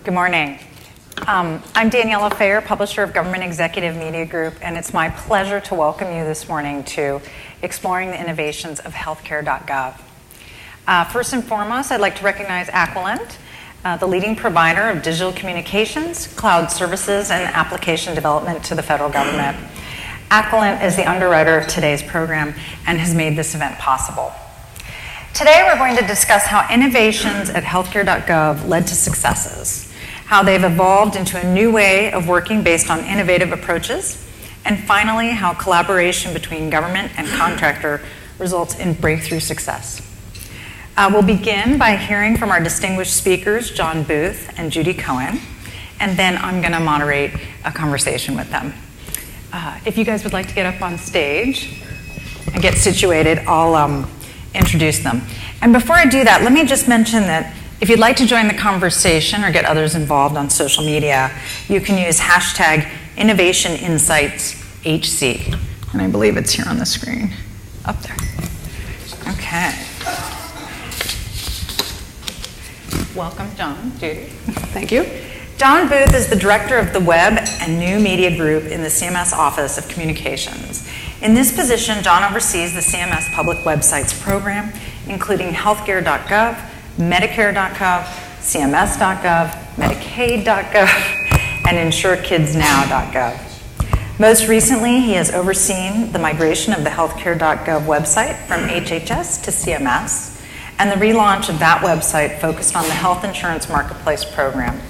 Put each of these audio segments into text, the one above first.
Good morning. I'm Daniela Fayer, publisher of Government Executive Media Group, and it's my pleasure to welcome you this morning to Exploring the Innovations of HealthCare.gov. First and foremost, I'd like to recognize Aquilent, the leading provider of digital communications, cloud services, and application development to the federal government. Aquilent is the underwriter of today's program and has made this event possible. Today, we're going to discuss how innovations at HealthCare.gov led to successes, how they've evolved into a new way of working based on innovative approaches, and finally, how collaboration between government and contractor results in breakthrough success. We'll begin by hearing from our distinguished speakers, John Booth and Judy Cohen, and then I'm going to moderate a conversation with them. If you guys would like to get up on stage and get situated, I'll introduce them. And before I do that, let me just mention that if you'd like to join the conversation or get others involved on social media, you can use hashtag InnovationInsightsHC. And I believe it's here on the screen, up there. Okay. Welcome, John, Judy. Thank you. John Booth is the director of the Web and New Media Group in the CMS Office of Communications. In this position, John oversees the CMS Public Websites program, including HealthCare.gov, Medicare.gov, CMS.gov, Medicaid.gov, and InsureKidsNow.gov. Most recently, he has overseen the migration of the HealthCare.gov website from HHS to CMS, and the relaunch of that website focused on the health insurance marketplace program.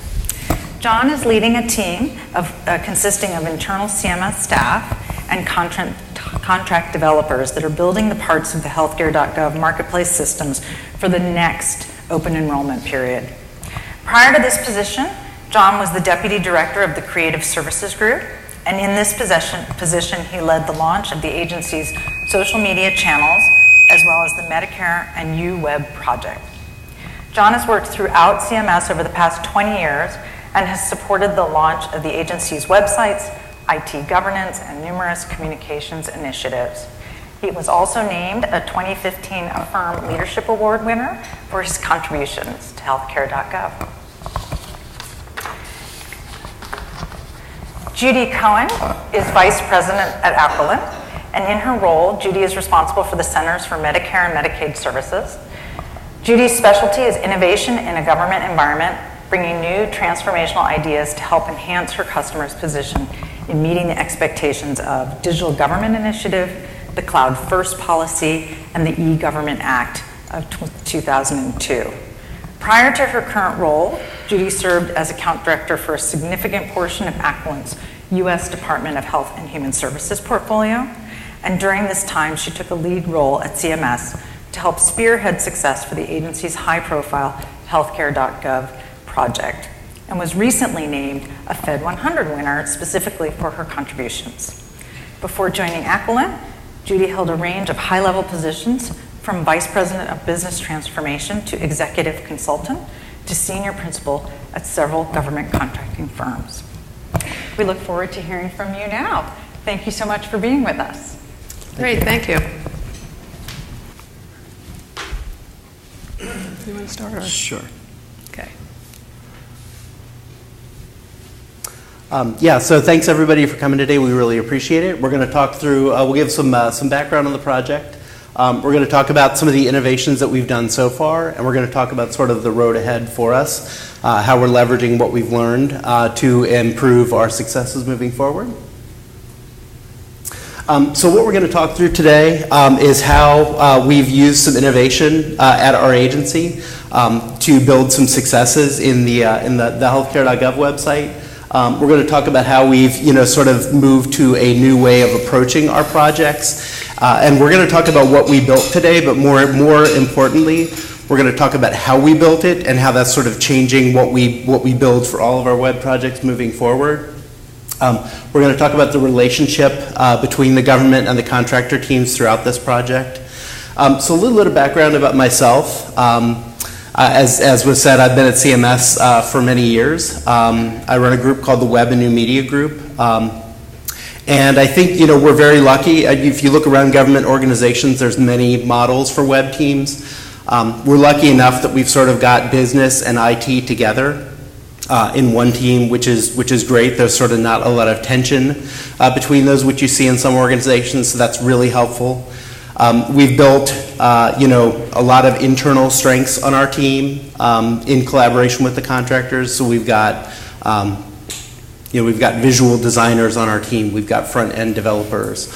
John is leading a team consisting of internal CMS staff and contract developers that are building the parts of the HealthCare.gov marketplace systems for the next open enrollment period. Prior to this position, John was the deputy director of the Creative Services Group, and in this position, he led the launch of the agency's social media channels, as well as the Medicare and UWeb project. John has worked throughout CMS over the past 20 years and has supported the launch of the agency's websites, IT governance, and numerous communications initiatives. He was also named a 2015 Affirm Leadership Award winner for his contributions to HealthCare.gov. Judy Cohen is vice president at Aquilent, and in her role, Judy is responsible for the Centers for Medicare and Medicaid Services. Judy's specialty is innovation in a government environment, bringing new transformational ideas to help enhance her customers' position in meeting the expectations of Digital Government Initiative, the Cloud First Policy, and the E-Government Act of 2002. Prior to her current role, Judy served as account director for a significant portion of Aquilent's U.S. Department of Health and Human Services portfolio, and during this time, she took a lead role at CMS to help spearhead success for the agency's high-profile HealthCare.gov project, and was recently named a Fed 100 winner specifically for her contributions. Before joining Aquilent, Judy held a range of high-level positions from Vice President of Business Transformation to Executive Consultant to Senior Principal at several government contracting firms. We look forward to hearing from you now. Thank you so much for being with us. Great, thank you. You want to start? Or? Sure. Okay. So thanks everybody for coming today. We really appreciate it. We're going to talk through, we'll give some background on the project. We're going to talk about some of the innovations that we've done so far, and we're going to talk about sort of the road ahead for us, how we're leveraging what we've learned to improve our successes moving forward. So what we're going to talk through today is how we've used some innovation at our agency to build some successes in the HealthCare.gov website. We're going to talk about how we've, sort of moved to a new way of approaching our projects, and we're going to talk about what we built today. But more importantly, we're going to talk about how we built it and how that's sort of changing what we build for all of our web projects moving forward. We're going to talk about the relationship between the government and the contractor teams throughout this project. So a little bit of background about myself. As was said, I've been at CMS for many years. I run a group called the Web and New Media Group. And I think, we're very lucky. If you look around government organizations, there's many models for web teams. We're lucky enough that we've sort of got business and IT together. in one team, which is great. There's sort of not a lot of tension between those, which you see in some organizations, so that's really helpful. We've built, a lot of internal strengths on our team in collaboration with the contractors. So we've got, we've got visual designers on our team. We've got front-end developers.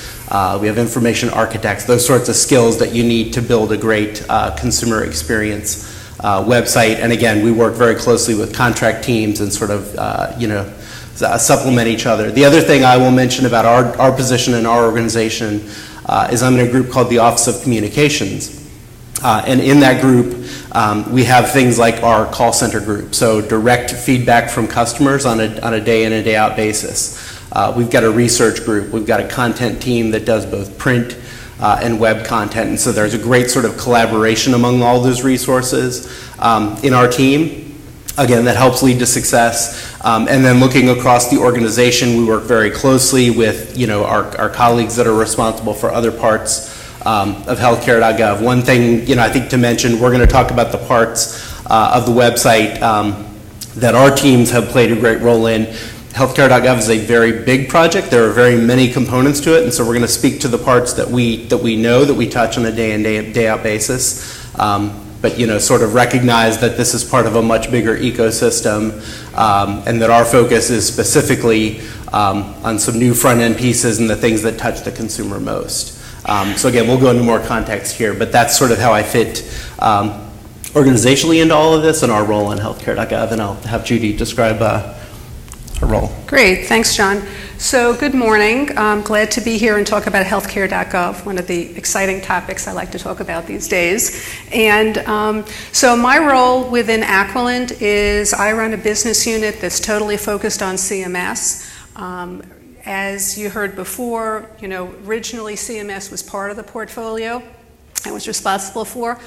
We have information architects. Those sorts of skills that you need to build a great consumer experience website. And again, we work very closely with contract teams and sort of, supplement each other. The other thing I will mention about our position in our organization is I'm in a group called the Office of Communications. And in that group, we have things like our call center group, so direct feedback from customers on a day in and day out basis. We've got a research group. We've got a content team that does both print and web content. And so there's a great sort of collaboration among all those resources in our team. Again, that helps lead to success. And then looking across the organization, we work very closely with our colleagues that are responsible for other parts of healthcare.gov. One thing I think to mention, we're going to talk about the parts of the website that our teams have played a great role in. Healthcare.gov is a very big project. There are very many components to it, and so we're going to speak to the parts that we know that we touch on a day in day out basis. But sort of recognize that this is part of a much bigger ecosystem, and that our focus is specifically on some new front end pieces and the things that touch the consumer most. So again, we'll go into more context here, but that's sort of how I fit organizationally into all of this and our role on healthcare.gov, and I'll have Judy describe her role. Great, thanks, John. So good morning. I'm glad to be here and talk about healthcare.gov, one of the exciting topics I like to talk about these days. And so my role within Aquilent is I run a business unit that's totally focused on CMS. As you heard before, originally CMS was part of the portfolio I was responsible for.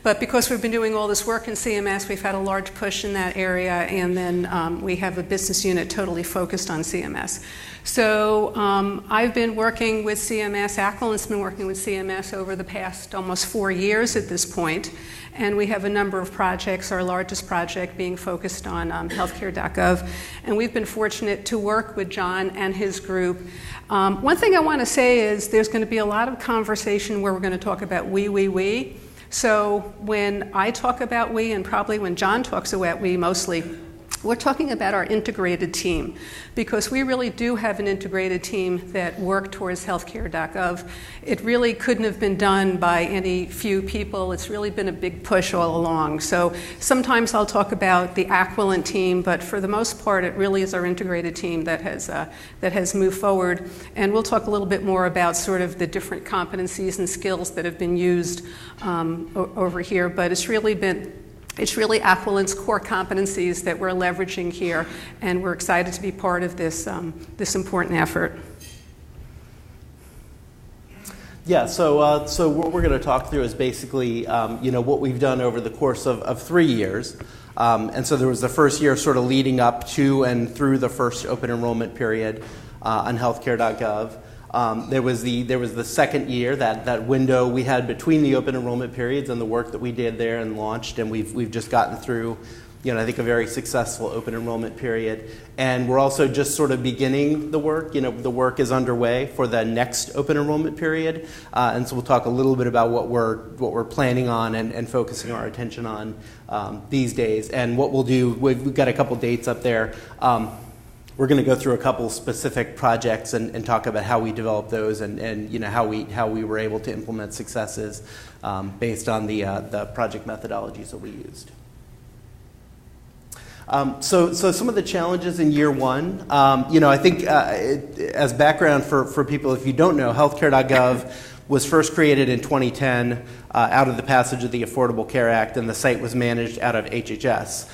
But because we've been doing all this work in CMS, we've had a large push in that area, and then we have a business unit totally focused on CMS. So I've been working with CMS, Aquilent's been working with CMS over the past almost 4 years at this point, and we have a number of projects, our largest project being focused on healthcare.gov, and we've been fortunate to work with John and his group. One thing I want to say is there's going to be a lot of conversation where we're going to talk about we. So when I talk about we, and probably when John talks about we mostly, we're talking about our integrated team, because we really do have an integrated team that work towards healthcare.gov. It really couldn't have been done by any few people. It's really been a big push all along. So sometimes I'll talk about the Aquilent team, but for the most part, it really is our integrated team that has moved forward. And we'll talk a little bit more about sort of the different competencies and skills that have been used over here, but it's really Aquilent's core competencies that we're leveraging here, and we're excited to be part of this important effort. Yeah, so what we're going to talk through is basically, what we've done over the course of 3 years. And so there was the first year sort of leading up to and through the first open enrollment period on healthcare.gov. There was the second year, that window we had between the open enrollment periods and the work that we did there and launched, and we've just gotten through, I think a very successful open enrollment period. And we're also just sort of beginning the work. The work is underway for the next open enrollment period, and so we'll talk a little bit about what we're planning on and focusing our attention on these days. And what we'll do, we've got a couple dates up there. We're going to go through a couple specific projects and talk about how we developed those and how we were able to implement successes based on the project methodologies that we used. So some of the challenges in year one, I think as background for people, if you don't know, healthcare.gov was first created in 2010 out of the passage of the Affordable Care Act, and the site was managed out of HHS.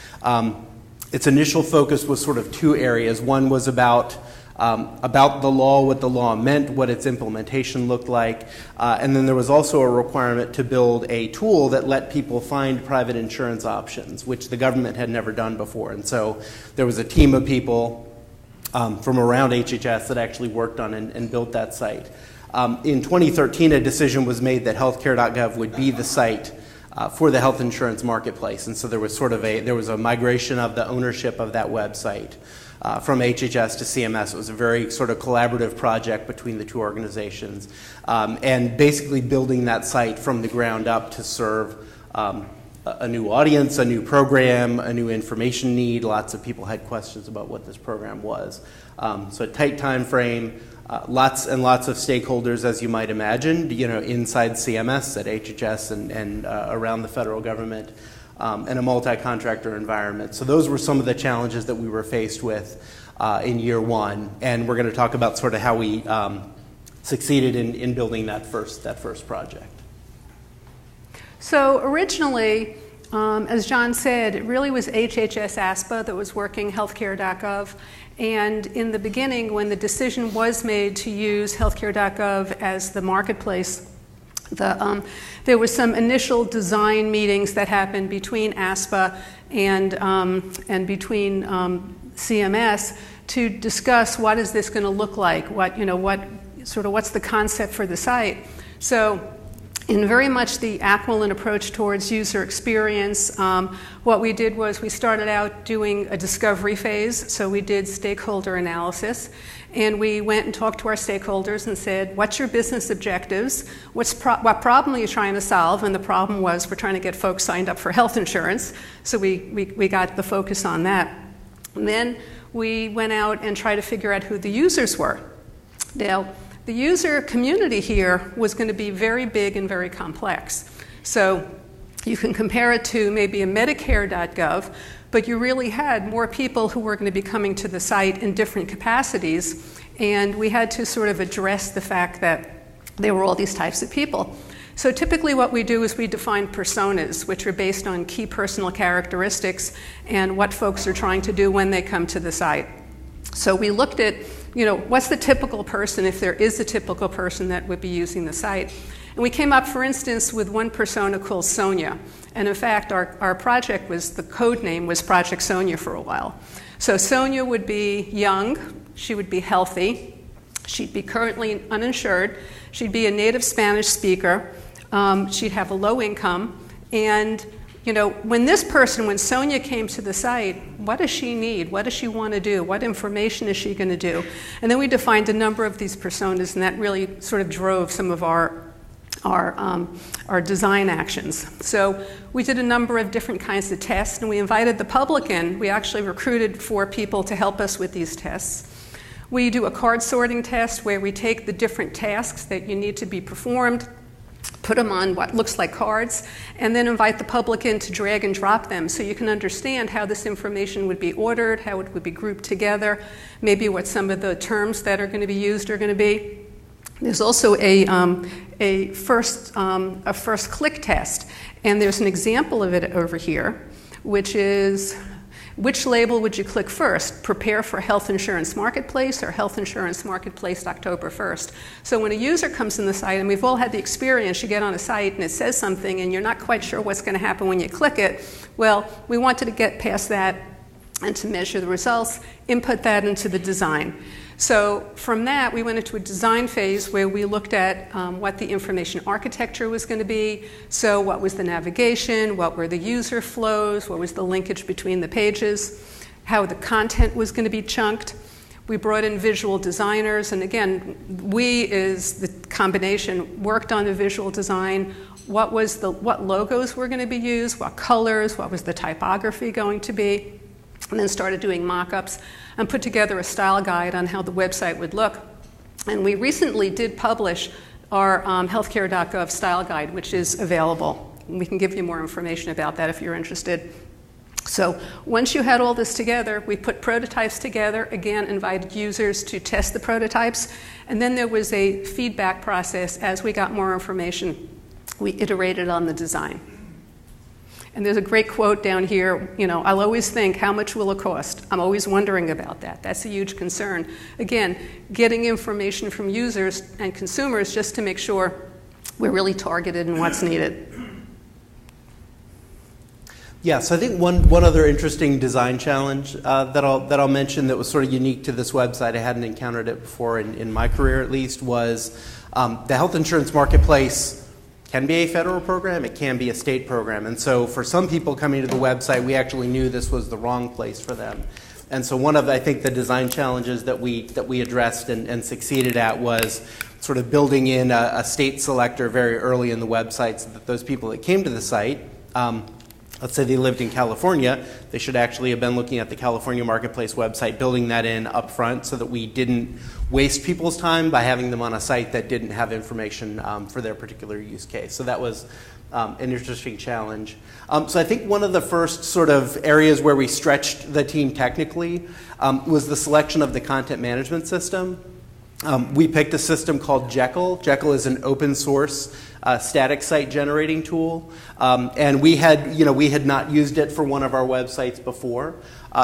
Its initial focus was sort of two areas. One was about the law, what the law meant, what its implementation looked like, and then there was also a requirement to build a tool that let people find private insurance options, which the government had never done before. And so there was a team of people from around HHS that actually worked on and built that site. In 2013, a decision was made that healthcare.gov would be the site for the health insurance marketplace. And so there was a migration of the ownership of that website from HHS to CMS. It was a very sort of collaborative project between the two organizations, and basically building that site from the ground up to serve a new audience, a new program, a new information need. Lots of people had questions about what this program was. So a tight time frame, lots and lots of stakeholders, as you might imagine, inside CMS, at HHS, and around the federal government, and a multi-contractor environment. So those were some of the challenges that we were faced with in year one, and we're going to talk about sort of how we succeeded in building that first project. So originally, as John said, it really was HHS ASPA that was working healthcare.gov. And in the beginning, when the decision was made to use healthcare.gov as the marketplace, there was some initial design meetings that happened between ASPA and between CMS to discuss what is this going to look like, what's the concept for the site. So, in very much the Aquilin approach towards user experience, what we did was we started out doing a discovery phase. So we did stakeholder analysis, and we went and talked to our stakeholders and said, what's your business objectives? What problem are you trying to solve? And the problem was we're trying to get folks signed up for health insurance. So we got the focus on that. And then we went out and tried to figure out who the users were. Now, the user community here was going to be very big and very complex. So you can compare it to maybe a Medicare.gov, but you really had more people who were going to be coming to the site in different capacities, and we had to sort of address the fact that there were all these types of people. So typically what we do is we define personas, which are based on key personal characteristics and what folks are trying to do when they come to the site. So we looked at what's the typical person, if there is a typical person that would be using the site. And we came up, for instance, with one persona called Sonia. And in fact, our project the code name was Project Sonia for a while. So Sonia would be young, she would be healthy, she'd be currently uninsured, she'd be a native Spanish speaker, she'd have a low income, and when Sonia came to the site, what does she need? What does she want to do? What information is she going to do? And then we defined a number of these personas, and that really sort of drove some of our design actions. So we did a number of different kinds of tests, and we invited the public in. We actually recruited 4 people to help us with these tests. We do a card sorting test where we take the different tasks that you need to be performed, put them on what looks like cards, and then invite the public in to drag and drop them so you can understand how this information would be ordered, how it would be grouped together, maybe what some of the terms that are going to be used are going to be. There's also a first click test, and there's an example of it over here, which is, which label would you click first? Prepare for Health Insurance Marketplace or Health Insurance Marketplace October 1st. So when a user comes in the site, and we've all had the experience, you get on a site and it says something and you're not quite sure what's going to happen when you click it. Well, we wanted to get past that and to measure the results, input that into the design. So from that, we went into a design phase where we looked at what the information architecture was going to be. So what was the navigation, what were the user flows, what was the linkage between the pages, how the content was going to be chunked. We brought in visual designers, and again, we is the combination, worked on the visual design, what logos were going to be used, what colors, what was the typography going to be, and then started doing mock-ups and put together a style guide on how the website would look. And we recently did publish our healthcare.gov style guide, which is available. We can give you more information about that if you're interested. So once you had all this together, we put prototypes together, again, invited users to test the prototypes, and then there was a feedback process. As we got more information, we iterated on the design. And there's a great quote down here, I'll always think, how much will it cost? I'm always wondering about that. That's a huge concern. Again, getting information from users and consumers just to make sure we're really targeted in what's needed. Yeah, so I think one other interesting design challenge that I'll mention that was sort of unique to this website, I hadn't encountered it before in my career at least, was the health insurance marketplace can be a federal program, it can be a state program. And so for some people coming to the website, we actually knew this was the wrong place for them. And so one of, I think, the design challenges that we addressed and succeeded at was sort of building in a state selector very early in the website so that those people that came to the site, let's say they lived in California, they should actually have been looking at the California Marketplace website, building that in up front so that we didn't waste people's time by having them on a site that didn't have information for their particular use case. So that was an interesting challenge. So I think one of the first sort of areas where we stretched the team technically was the selection of the content management system. We picked a system called Jekyll. Jekyll is an open source static site generating tool, and we had not used it for one of our websites before.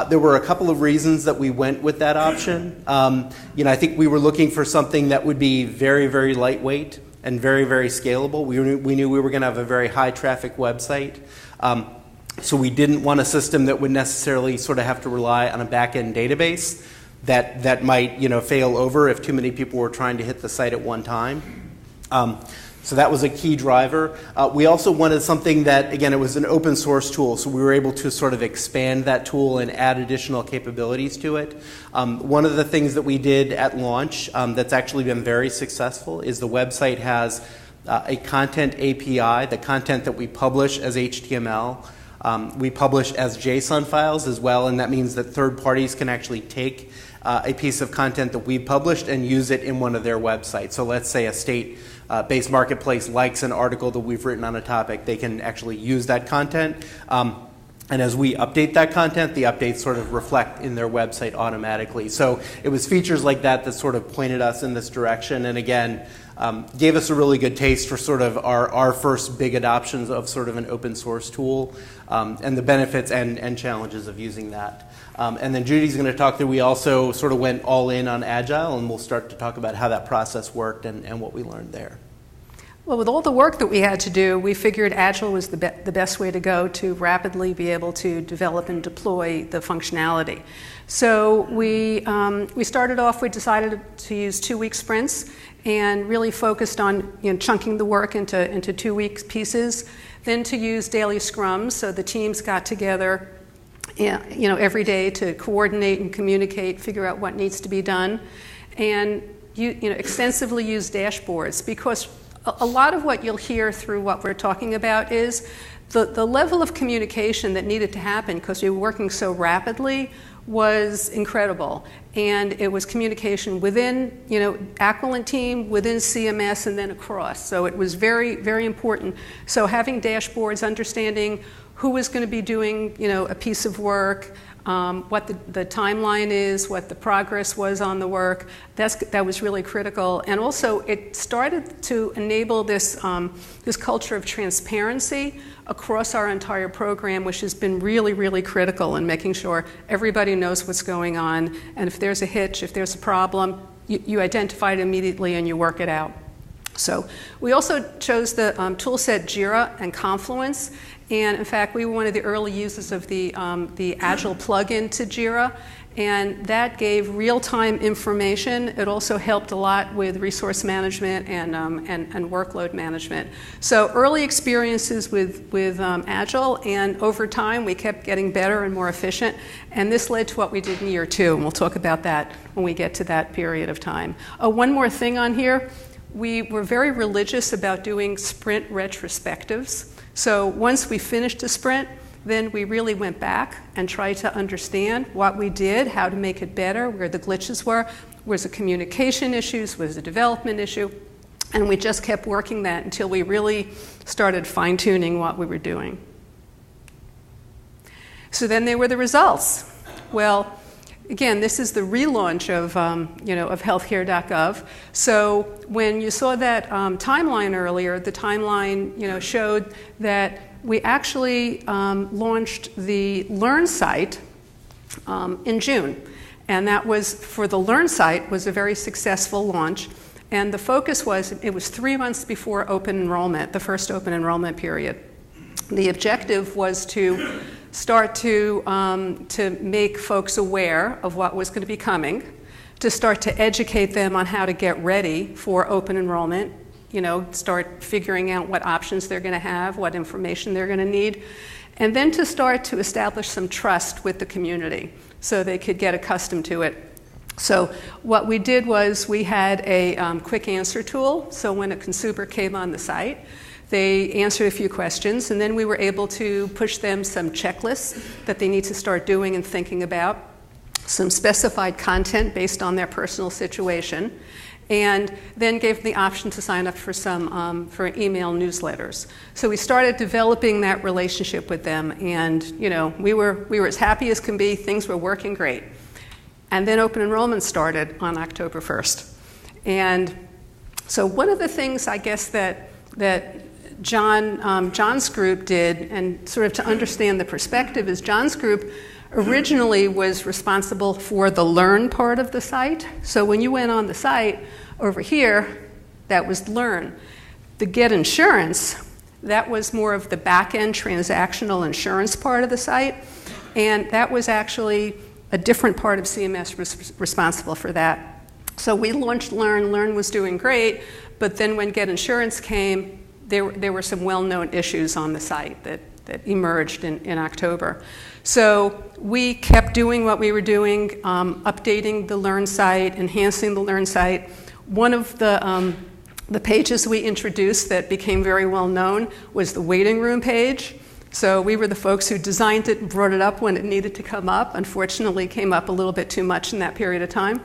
There were a couple of reasons that we went with that option. I think we were looking for something that would be very, very lightweight and very, very scalable. We knew we were going to have a very high traffic website. So we didn't want a system that would necessarily sort of have to rely on a back-end database that might fail over if too many people were trying to hit the site at one time. So that was a key driver. We also wanted something that, again, it was an open source tool, so we were able to sort of expand that tool and add additional capabilities to it. One of the things that we did at launch that's actually been very successful is the website has a content API, the content that we publish as HTML. We publish as JSON files as well, and that means that third parties can actually take a piece of content that we published and use it in one of their websites. So let's say a state-based marketplace likes an article that we've written on a topic, they can actually use that content. And as we update that content, the updates sort of reflect in their website automatically. So it was features like that that sort of pointed us in this direction, and again, gave us a really good taste for sort of our first big adoptions of sort of an open source tool, and the benefits and challenges of using that. And then Judy's going to talk through, we also sort of went all in on Agile, and we'll start to talk about how that process worked and what we learned there. Well, with all the work that we had to do, we figured Agile was the best way to go to rapidly be able to develop and deploy the functionality. So we started off, we decided to use 2-week sprints and really focused on chunking the work into 2-week pieces, then to use daily scrums, so the teams got together every day to coordinate and communicate, figure out what needs to be done, and extensively use dashboards, because a lot of what you'll hear through what we're talking about is the level of communication that needed to happen, because we were working so rapidly, was incredible. And it was communication within, Aquilent team, within CMS, and then across. So it was very, very important. So having dashboards, understanding who was going to be doing, a piece of work, what the timeline is, what the progress was on the work, that was really critical. And also it started to enable this culture of transparency across our entire program, which has been really, really critical in making sure everybody knows what's going on. And if there's a hitch, if there's a problem, you identify it immediately and you work it out. So we also chose the tool set Jira and Confluence. And in fact, we were one of the early users of the Agile plugin to Jira, and that gave real-time information. It also helped a lot with resource management and workload management. So early experiences with Agile, and over time we kept getting better and more efficient, and this led to what we did in year 2, and we'll talk about that when we get to that period of time. One more thing on here. We were very religious about doing sprint retrospectives. So once we finished a sprint, then we really went back and tried to understand what we did, how to make it better, where the glitches were, was the communication issues, was the development issue, and we just kept working that until we really started fine-tuning what we were doing. So then there were the results. Well, again, this is the relaunch of HealthCare.gov. So when you saw that timeline earlier, the timeline showed that we actually launched the Learn site in June, and that was for the Learn site was a very successful launch. And the focus was it was 3 months before open enrollment, the first open enrollment period. The objective was to start to make folks aware of what was going to be coming, to start to educate them on how to get ready for open enrollment, start figuring out what options they're going to have, what information they're going to need, and then to start to establish some trust with the community so they could get accustomed to it. So what we did was we had a quick answer tool. So when a consumer came on the site, they answered a few questions, and then we were able to push them some checklists that they need to start doing and thinking about, some specified content based on their personal situation, and then gave them the option to sign up for some for email newsletters. So we started developing that relationship with them, and we were as happy as can be. Things were working great. And then open enrollment started on October 1st. And so one of the things, I guess, that John's group did, and sort of to understand the perspective, is John's group originally was responsible for the learn part of the site. So when you went on the site over here, that was learn. The get insurance, that was more of the back-end transactional insurance part of the site, and that was actually a different part of CMS responsible for that. So we launched Learn. Learn was doing great, but then when Get Insurance came, there were some well-known issues on the site that emerged in October. So we kept doing what we were doing, updating the Learn site, enhancing the Learn site. One of the pages we introduced that became very well-known was the waiting room page. So we were the folks who designed it and brought it up when it needed to come up. Unfortunately, it came up a little bit too much in that period of time.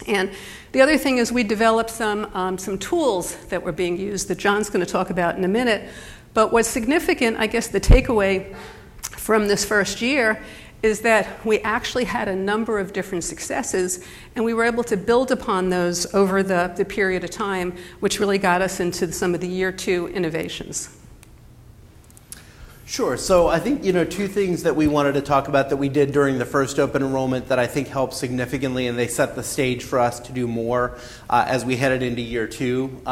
And the other thing is we developed some tools that were being used that John's going to talk about in a minute. But what's significant, I guess the takeaway from this first year is that we actually had a number of different successes, and we were able to build upon those over the period of time, which really got us into some of the year 2 innovations. Sure. So I think, two things that we wanted to talk about that we did during the first open enrollment that I think helped significantly, and they set the stage for us to do more as we headed into year 2.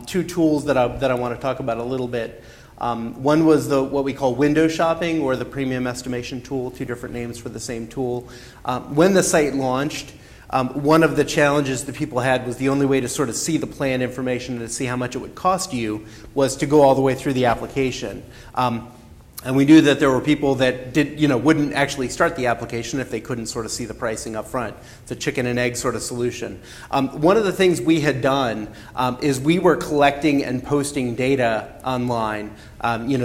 2 tools that I want to talk about a little bit. One was what we call window shopping, or the premium estimation tool, 2 different names for the same tool. When the site launched, one of the challenges that people had was the only way to sort of see the plan information and to see how much it would cost you was to go all the way through the application. And we knew that there were people that wouldn't actually start the application if they couldn't sort of see the pricing up front. It's a chicken and egg sort of solution. One of the things we had done is we were collecting and posting data online,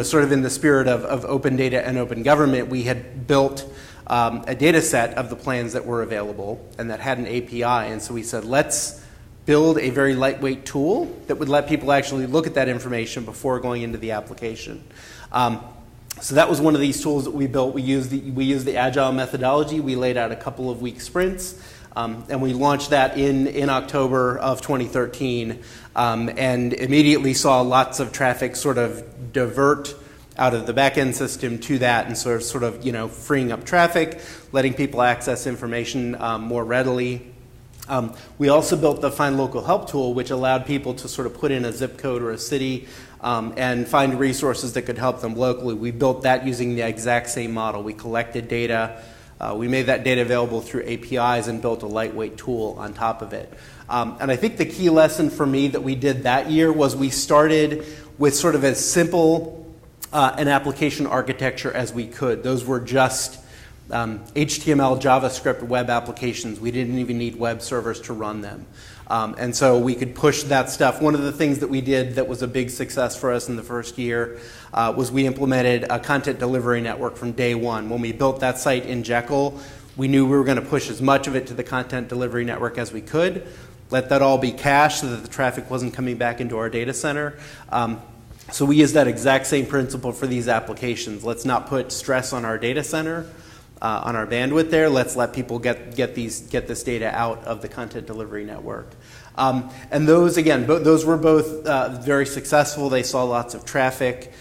sort of in the spirit of open data and open government. We had built a data set of the plans that were available and that had an API. And so we said, let's build a very lightweight tool that would let people actually look at that information before going into the application. So that was one of these tools that we built. We used the Agile methodology. We laid out a couple of week sprints, and we launched that in October of 2013, and immediately saw lots of traffic sort of divert out of the back-end system to that, and sort of freeing up traffic, letting people access information more readily. We also built the Find Local Help tool, which allowed people to sort of put in a zip code or a city and find resources that could help them locally. We built that using the exact same model. We collected data. We made that data available through APIs and built a lightweight tool on top of it. And I think the key lesson for me that we did that year was we started with sort of as simple an application architecture as we could. Those were just HTML, JavaScript web applications. We didn't even need web servers to run them. And so we could push that stuff. One of the things that we did that was a big success for us in the first year was we implemented a content delivery network from day one. When we built that site in Jekyll, we knew we were going to push as much of it to the content delivery network as we could, let that all be cached so that the traffic wasn't coming back into our data center. So we used that exact same principle for these applications. Let's not put stress on our data center. On our bandwidth there, let's let people get this data out of the content delivery network. And those, again, those were both very successful. They saw lots of traffic.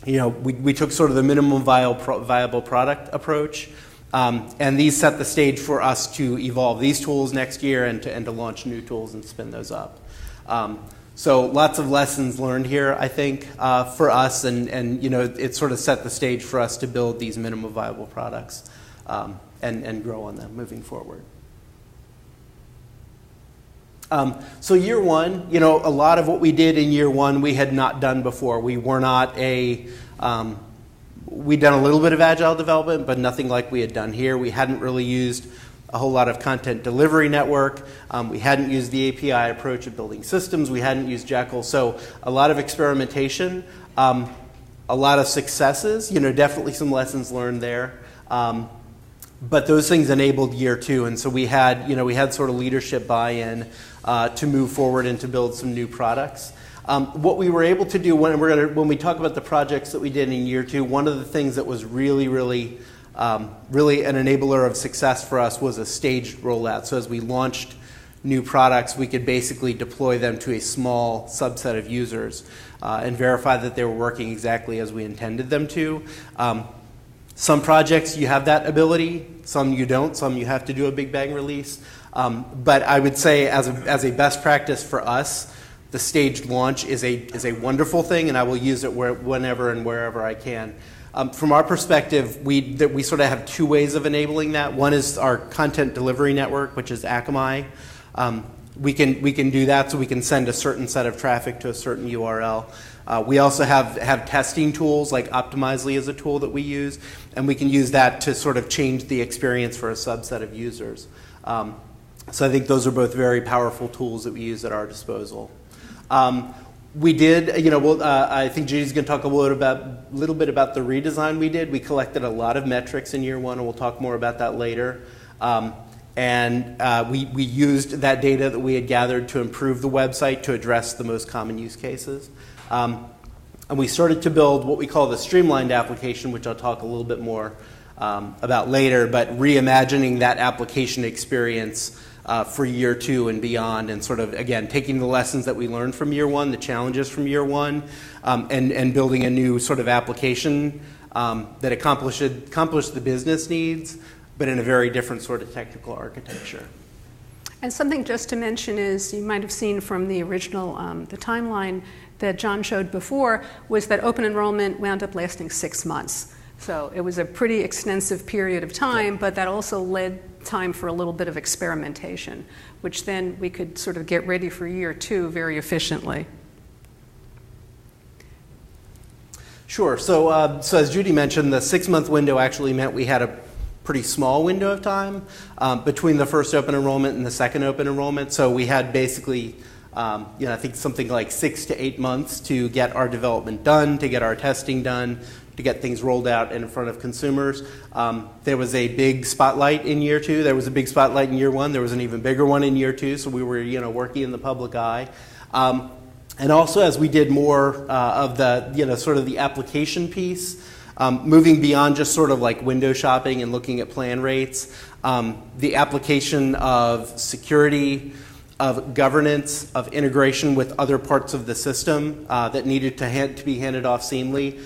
We took sort of the minimum viable product approach, and these set the stage for us to evolve these tools next year and to launch new tools and spin those up. So lots of lessons learned here, I think, for us, and it sort of set the stage for us to build these minimum viable products and grow on them moving forward. So year one, a lot of what we did in year one we had not done before. We were not we'd done a little bit of Agile development, but nothing like we had done here. We hadn't really used a whole lot of content delivery network. We hadn't used the API approach of building systems. We hadn't used Jekyll. So a lot of experimentation, a lot of successes, definitely some lessons learned there. But those things enabled year two, and so we had sort of leadership buy-in to move forward and to build some new products. What we were able to do when we talk about the projects that we did in year two, one of the things that was really an enabler of success for us was a staged rollout. So as we launched new products, we could basically deploy them to a small subset of users and verify that they were working exactly as we intended them to. Some projects you have that ability, some you don't, some you have to do a big bang release. But I would say as a best practice for us, the staged launch is a wonderful thing, and I will use it whenever and wherever I can. From our perspective, we sort of have two ways of enabling that. One is our content delivery network, which is Akamai. We can do that, so we can send a certain set of traffic to a certain URL. We also have testing tools, like Optimizely is a tool that we use, and we can use that to sort of change the experience for a subset of users. So I think those are both very powerful tools that we use at our disposal. We did, I think Judy's going to talk a little bit about the redesign we did. We collected a lot of metrics in year one, and we'll talk more about that later. And we used that data that we had gathered to improve the website to address the most common use cases. And we started to build what we call the Streamlined Application, which I'll talk a little bit more about later, but reimagining that application experience for year two and beyond, and sort of, again, taking the lessons that we learned from year one, the challenges from year one, and building a new sort of application that accomplished the business needs, but in a very different sort of technical architecture. And something just to mention is, you might have seen from the original, the timeline that John showed before, was that open enrollment wound up lasting 6 months. So it was a pretty extensive period of time, but that also led time for a little bit of experimentation, which then we could sort of get ready for year two very efficiently. Sure. So as Judy mentioned, the 6-month window actually meant we had a pretty small window of time between the first open enrollment and the second open enrollment. So we had basically, I think something like 6 to 8 months to get our development done, to get our testing done, to get things rolled out in front of consumers. There was a big spotlight in year two. There was a big spotlight in year one. There was an even bigger one in year two. So we were, working in the public eye. And also, as we did more of the, sort of the application piece, moving beyond just sort of like window shopping and looking at plan rates, the application of security, of governance, of integration with other parts of the system that needed to be handed off seamlessly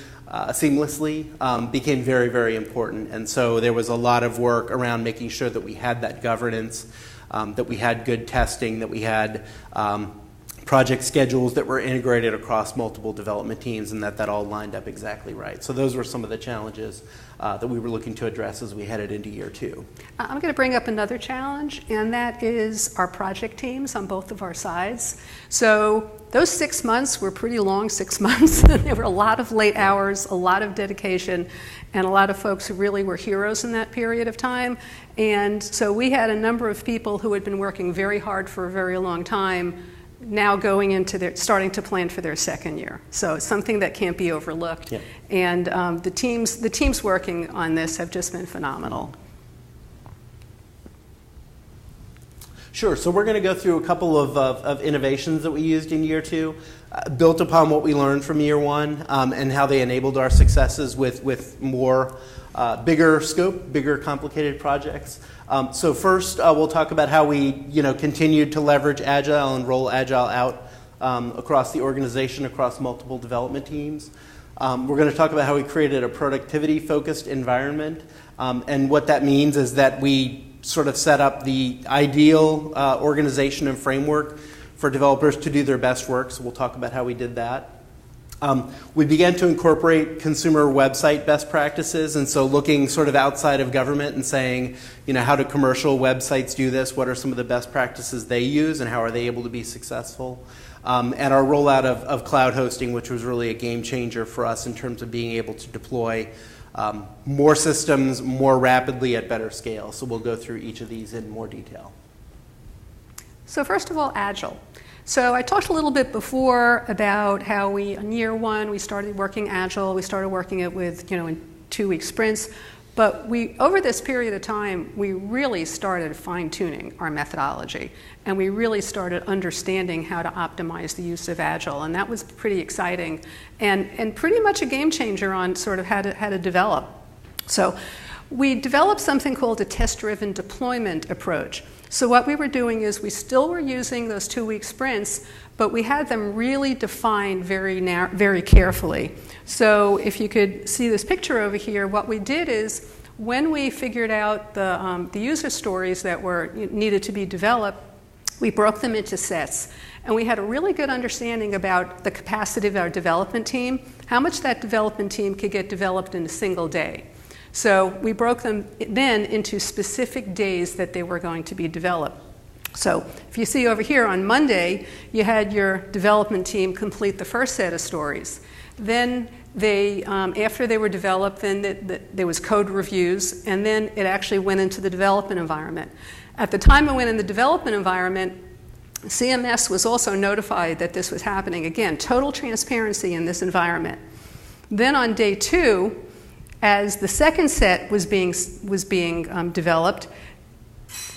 became very, very important. And so there was a lot of work around making sure that we had that governance, that we had good testing, that we had project schedules that were integrated across multiple development teams, and that all lined up exactly right. So those were some of the challenges that we were looking to address as we headed into year two. I'm going to bring up another challenge, and that is our project teams on both of our sides. So those 6 months were pretty long 6 months. There were a lot of late hours, a lot of dedication, and a lot of folks who really were heroes in that period of time. And so we had a number of people who had been working very hard for a very long time, now going into starting to plan for their second year. So it's something that can't be overlooked. Yeah. And the teams working on this have just been phenomenal. Sure. So we're going to go through a couple of innovations that we used in year two, built upon what we learned from year one, and how they enabled our successes with more bigger scope, bigger complicated projects. So first, we'll talk about how we, continued to leverage Agile and roll Agile out across the organization, across multiple development teams. We're going to talk about how we created a productivity-focused environment, and what that means is that we sort of set up the ideal organization and framework for developers to do their best work. So we'll talk about how we did that. We began to incorporate consumer website best practices, and so looking sort of outside of government and saying, how do commercial websites do this? What are some of the best practices they use, and how are they able to be successful? And our rollout of cloud hosting, which was really a game changer for us in terms of being able to deploy more systems more rapidly at better scale. So we'll go through each of these in more detail. So first of all, Agile. So I talked a little bit before about how in year one, we started working Agile. We started working it with, in 2-week sprints. But over this period of time, we really started fine-tuning our methodology. And we really started understanding how to optimize the use of Agile. And that was pretty exciting and pretty much a game changer on sort of how to develop. So we developed something called a test-driven deployment approach. So what we were doing is we still were using those 2-week sprints, but we had them really defined very carefully. So if you could see this picture over here, what we did is when we figured out the user stories that needed to be developed, we broke them into sets. And we had a really good understanding about the capacity of our development team, how much that development team could get developed in a single day. So we broke them then into specific days that they were going to be developed. So if you see over here on Monday, you had your development team complete the first set of stories. Then after they were developed, then there was code reviews, and then it actually went into the development environment. At the time it went in the development environment, CMS was also notified that this was happening. Again, total transparency in this environment. Then on day 2, as the second set was being developed,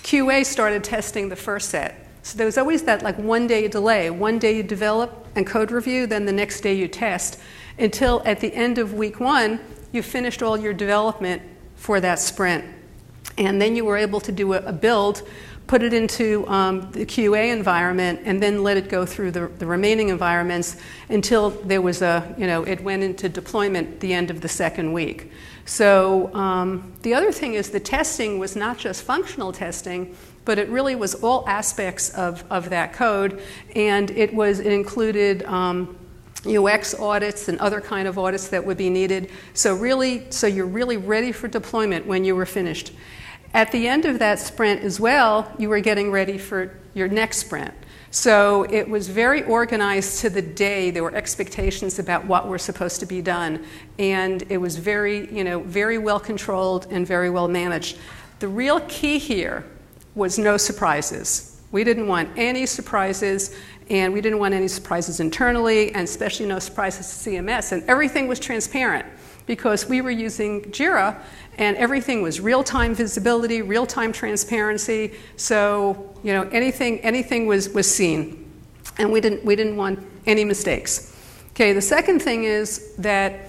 QA started testing the first set. So there was always that 1-day delay. One day you develop and code review, then the next day you test, until at the end of week 1, you finished all your development for that sprint. And then you were able to do a build, put it into the QA environment, and then let it go through the remaining environments until there was it went into deployment the end of the second week. So the other thing is the testing was not just functional testing, but it really was all aspects of that code, and it included UX audits and other kind of audits that would be needed. So you're really ready for deployment when you were finished. At the end of that sprint as well, you were getting ready for your next sprint. So it was very organized to the day. There were expectations about what were supposed to be done. And it was very well controlled and very well managed. The real key here was no surprises. We didn't want any surprises, and we didn't want any surprises internally, and especially no surprises to CMS. And everything was transparent because we were using Jira, and everything was real-time visibility, real-time transparency. So anything was seen, and we didn't want any mistakes. Okay, the second thing is that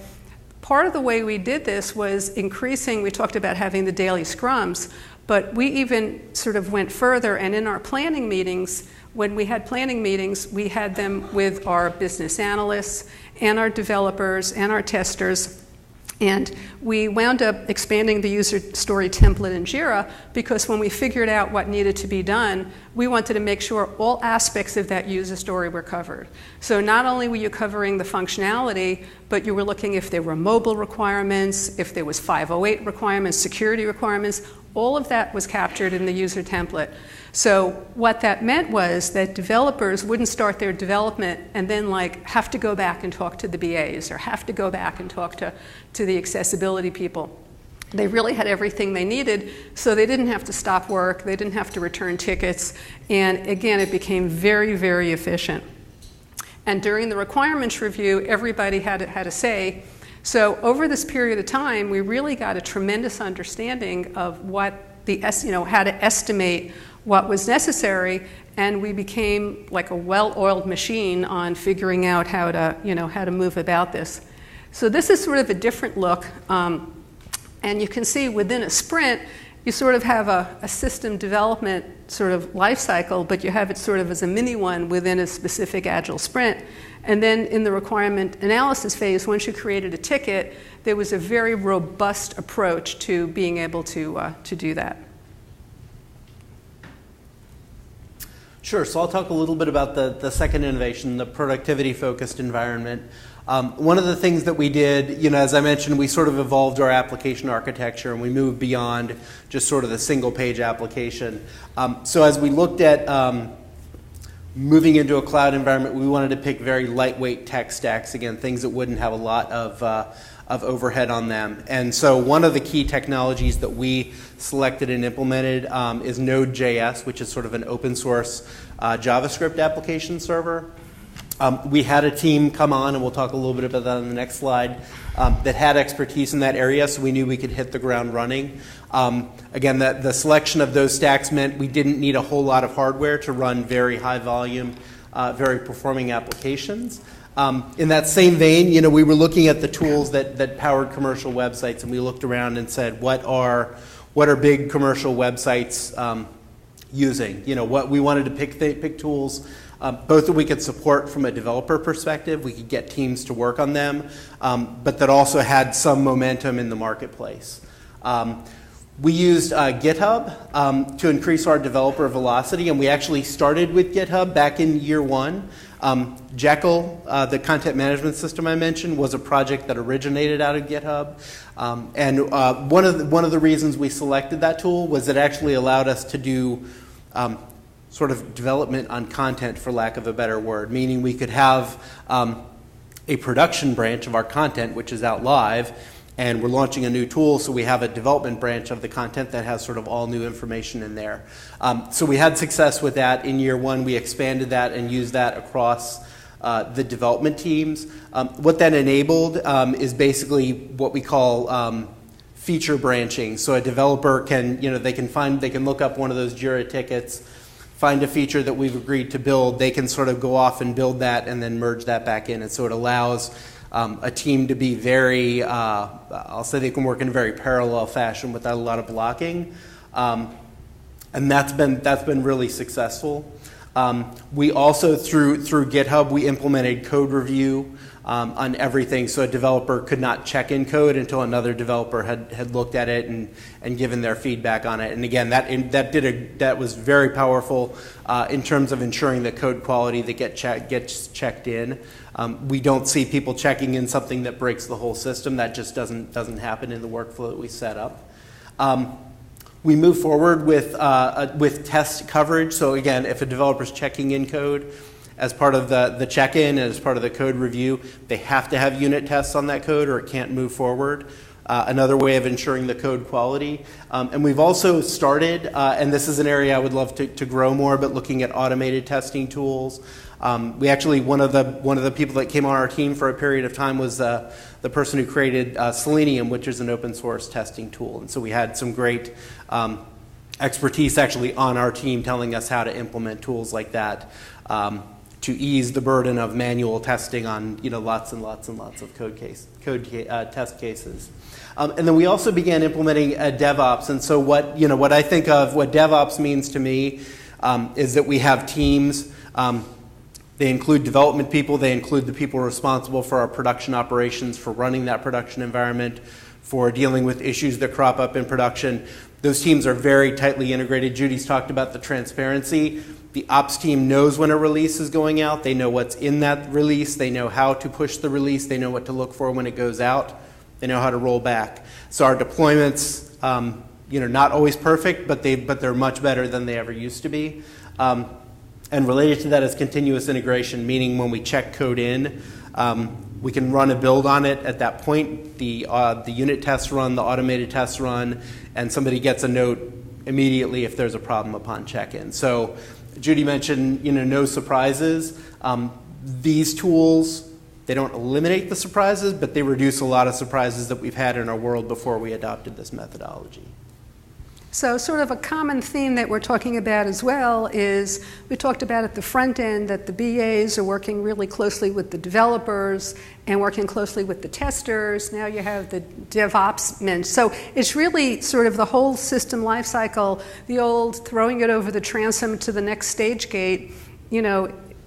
part of the way we did this was increasing. We talked about having the daily scrums, but we even sort of went further. And in our planning meetings, when we had planning meetings, we had them with our business analysts and our developers and our testers. And we wound up expanding the user story template in Jira because when we figured out what needed to be done, we wanted to make sure all aspects of that user story were covered. So not only were you covering the functionality, but you were looking if there were mobile requirements, if there was 508 requirements, security requirements. All of that was captured in the user template. So what that meant was that developers wouldn't start their development and then have to go back and talk to the BAs or have to go back and talk to the accessibility people. They really had everything they needed, so they didn't have to stop work, they didn't have to return tickets, and again, it became very, very efficient. And during the requirements review, everybody had a say. So over this period of time, we really got a tremendous understanding of how to estimate what was necessary, and we became like a well-oiled machine on figuring out how to move about this. So this is sort of a different look, and you can see within a sprint, you sort of have a system development sort of life cycle, but you have it sort of as a mini one within a specific Agile sprint. And then in the requirement analysis phase, once you created a ticket, there was a very robust approach to being able to do that. Sure, so I'll talk a little bit about the second innovation, the productivity-focused environment. One of the things that we did, as I mentioned, we sort of evolved our application architecture and we moved beyond just sort of the single-page application. So as we looked at moving into a cloud environment, we wanted to pick very lightweight tech stacks, again, things that wouldn't have a lot of overhead on them. And so one of the key technologies that we selected and implemented is Node.js, which is sort of an open source JavaScript application server. We had a team come on, and we'll talk a little bit about that on the next slide, that had expertise in that area, so we knew we could hit the ground running. Again, the selection of those stacks meant we didn't need a whole lot of hardware to run very high volume, very performing applications. In that same vein, we were looking at the tools that powered commercial websites, and we looked around and said, what are big commercial websites using? What we wanted to pick tools, both that we could support from a developer perspective, we could get teams to work on them, but that also had some momentum in the marketplace. We used GitHub to increase our developer velocity, and we actually started with GitHub back in year one. Jekyll, the content management system I mentioned, was a project that originated out of GitHub. And one of the reasons we selected that tool was it actually allowed us to do sort of development on content, for lack of a better word, meaning we could have a production branch of our content, which is out live, and we're launching a new tool, so we have a development branch of the content that has sort of all new information in there. So we had success with that in year one. We expanded that and used that across the development teams. What that enabled is basically what we call feature branching. So a developer can, they can look up one of those Jira tickets, find a feature that we've agreed to build. They can sort of go off and build that and then merge that back in. And so it allows a team to be very, I'll say they can work in a very parallel fashion without a lot of blocking. And that's been really successful. We also, through GitHub, we implemented code review on everything, so a developer could not check in code until another developer had looked at it and given their feedback on it. And again, that was very powerful in terms of ensuring the code quality that gets checked in. We don't see people checking in something that breaks the whole system. That just doesn't happen in the workflow that we set up. We move forward with test coverage. So again, if a developer's checking in code, as part of the check-in and as part of the code review, they have to have unit tests on that code or it can't move forward. Another way of ensuring the code quality. And we've also started, and this is an area I would love to grow more, but looking at automated testing tools. We actually, one of the people that came on our team for a period of time was the person who created Selenium, which is an open source testing tool. And so we had some great expertise actually on our team telling us how to implement tools like that to ease the burden of manual testing on lots and lots and lots of test cases. And then we also began implementing DevOps. And so what I think of what DevOps means to me is that we have teams. They include development people. They include the people responsible for our production operations, for running that production environment, for dealing with issues that crop up in production. Those teams are very tightly integrated. Judy's talked about the transparency. The ops team knows when a release is going out. They know what's in that release. They know how to push the release. They know what to look for when it goes out. They know how to roll back. So our deployments, not always perfect, but they're much better than they ever used to be. And related to that is continuous integration, meaning when we check code in, we can run a build on it at that point. The unit tests run, the automated tests run, and somebody gets a note immediately if there's a problem upon check-in. So Judy mentioned, no surprises. These tools, they don't eliminate the surprises, but they reduce a lot of surprises that we've had in our world before we adopted this methodology. So sort of a common theme that we're talking about as well is we talked about at the front end that the BAs are working really closely with the developers and working closely with the testers. Now you have the DevOps men. So it's really sort of the whole system lifecycle, the old throwing it over the transom to the next stage gate,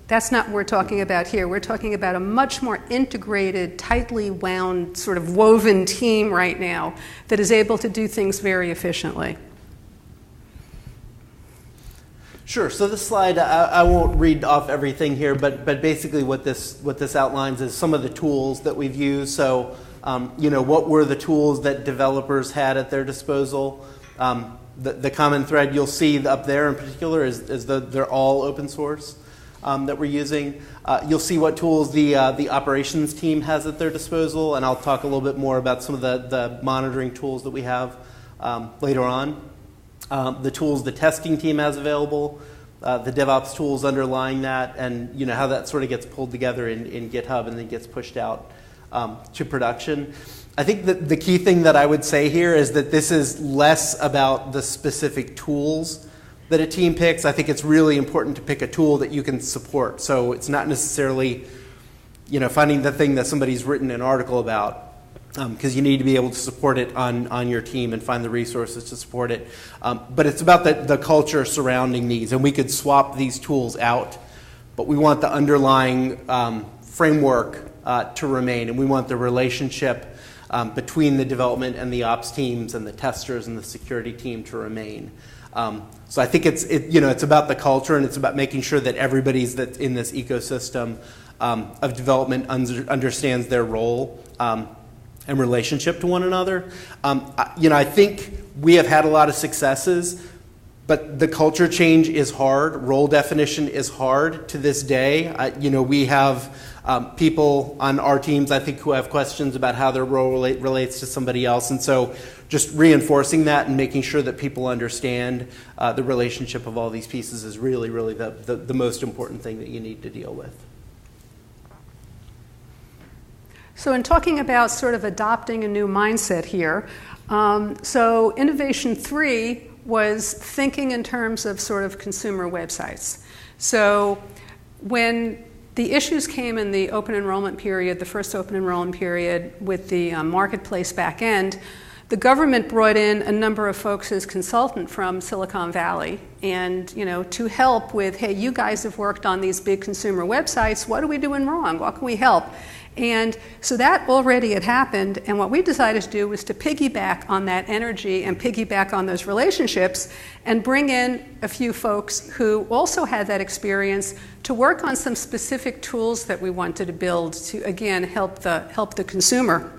that's not what we're talking about here. We're talking about a much more integrated, tightly wound, sort of woven team right now that is able to do things very efficiently. Sure. So this slide, I won't read off everything here, but basically what this outlines is some of the tools that we've used. So, what were the tools that developers had at their disposal? The common thread you'll see up there in particular is that they're all open source that we're using. You'll see what tools the operations team has at their disposal, and I'll talk a little bit more about some of the monitoring tools that we have later on. The tools the testing team has available, the DevOps tools underlying that, and how that sort of gets pulled together in GitHub and then gets pushed out to production. I think that the key thing that I would say here is that this is less about the specific tools that a team picks. I think it's really important to pick a tool that you can support. So it's not necessarily finding the thing that somebody's written an article about, because you need to be able to support it on your team and find the resources to support it. But it's about the culture surrounding these, and we could swap these tools out, but we want the underlying framework to remain, and we want the relationship between the development and the ops teams and the testers and the security team to remain. So I think it's about the culture, and it's about making sure that everybody's that's in this ecosystem of development understands their role and relationship to one another. I think we have had a lot of successes, but the culture change is hard. Role definition is hard to this day. We have people on our teams, I think, who have questions about how their role relates to somebody else. And so just reinforcing that and making sure that people understand the relationship of all these pieces is really, really the most important thing that you need to deal with. So in talking about sort of adopting a new mindset here, so innovation 3 was thinking in terms of sort of consumer websites. So when the issues came in the open enrollment period, the first open enrollment period with the marketplace back end, the government brought in a number of folks as consultant from Silicon Valley and, to help with, hey, you guys have worked on these big consumer websites, what are we doing wrong? What can we help? And so that already had happened, and what we decided to do was to piggyback on that energy and piggyback on those relationships and bring in a few folks who also had that experience to work on some specific tools that we wanted to build to, again, help the consumer.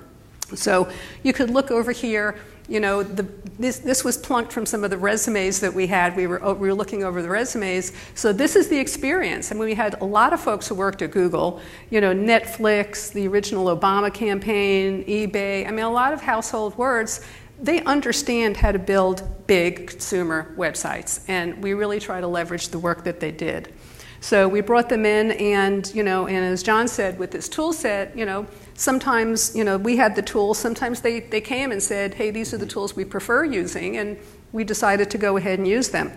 So you could look over here. This was plunked from some of the resumes that we had. We were looking over the resumes. So this is the experience. I mean, we had a lot of folks who worked at Google, Netflix, the original Obama campaign, eBay. I mean, a lot of household words. They understand how to build big consumer websites, and we really try to leverage the work that they did. So we brought them in, and and as John said, with this tool set, sometimes we had the tools. Sometimes they came and said, "Hey, these are the tools we prefer using," and we decided to go ahead and use them.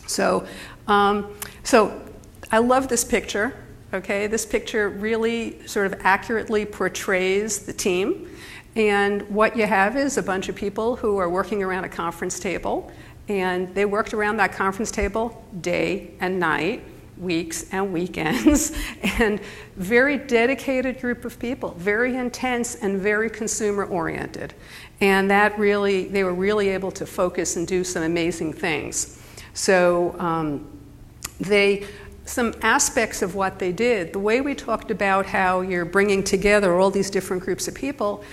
So, I love this picture. Okay, this picture really sort of accurately portrays the team, and what you have is a bunch of people who are working around a conference table, and they worked around that conference table day and night, weeks and weekends, and very dedicated group of people, very intense and very consumer oriented. And that really, they were really able to focus and do some amazing things. So some aspects of what they did, the way we talked about how you're bringing together all these different groups of people,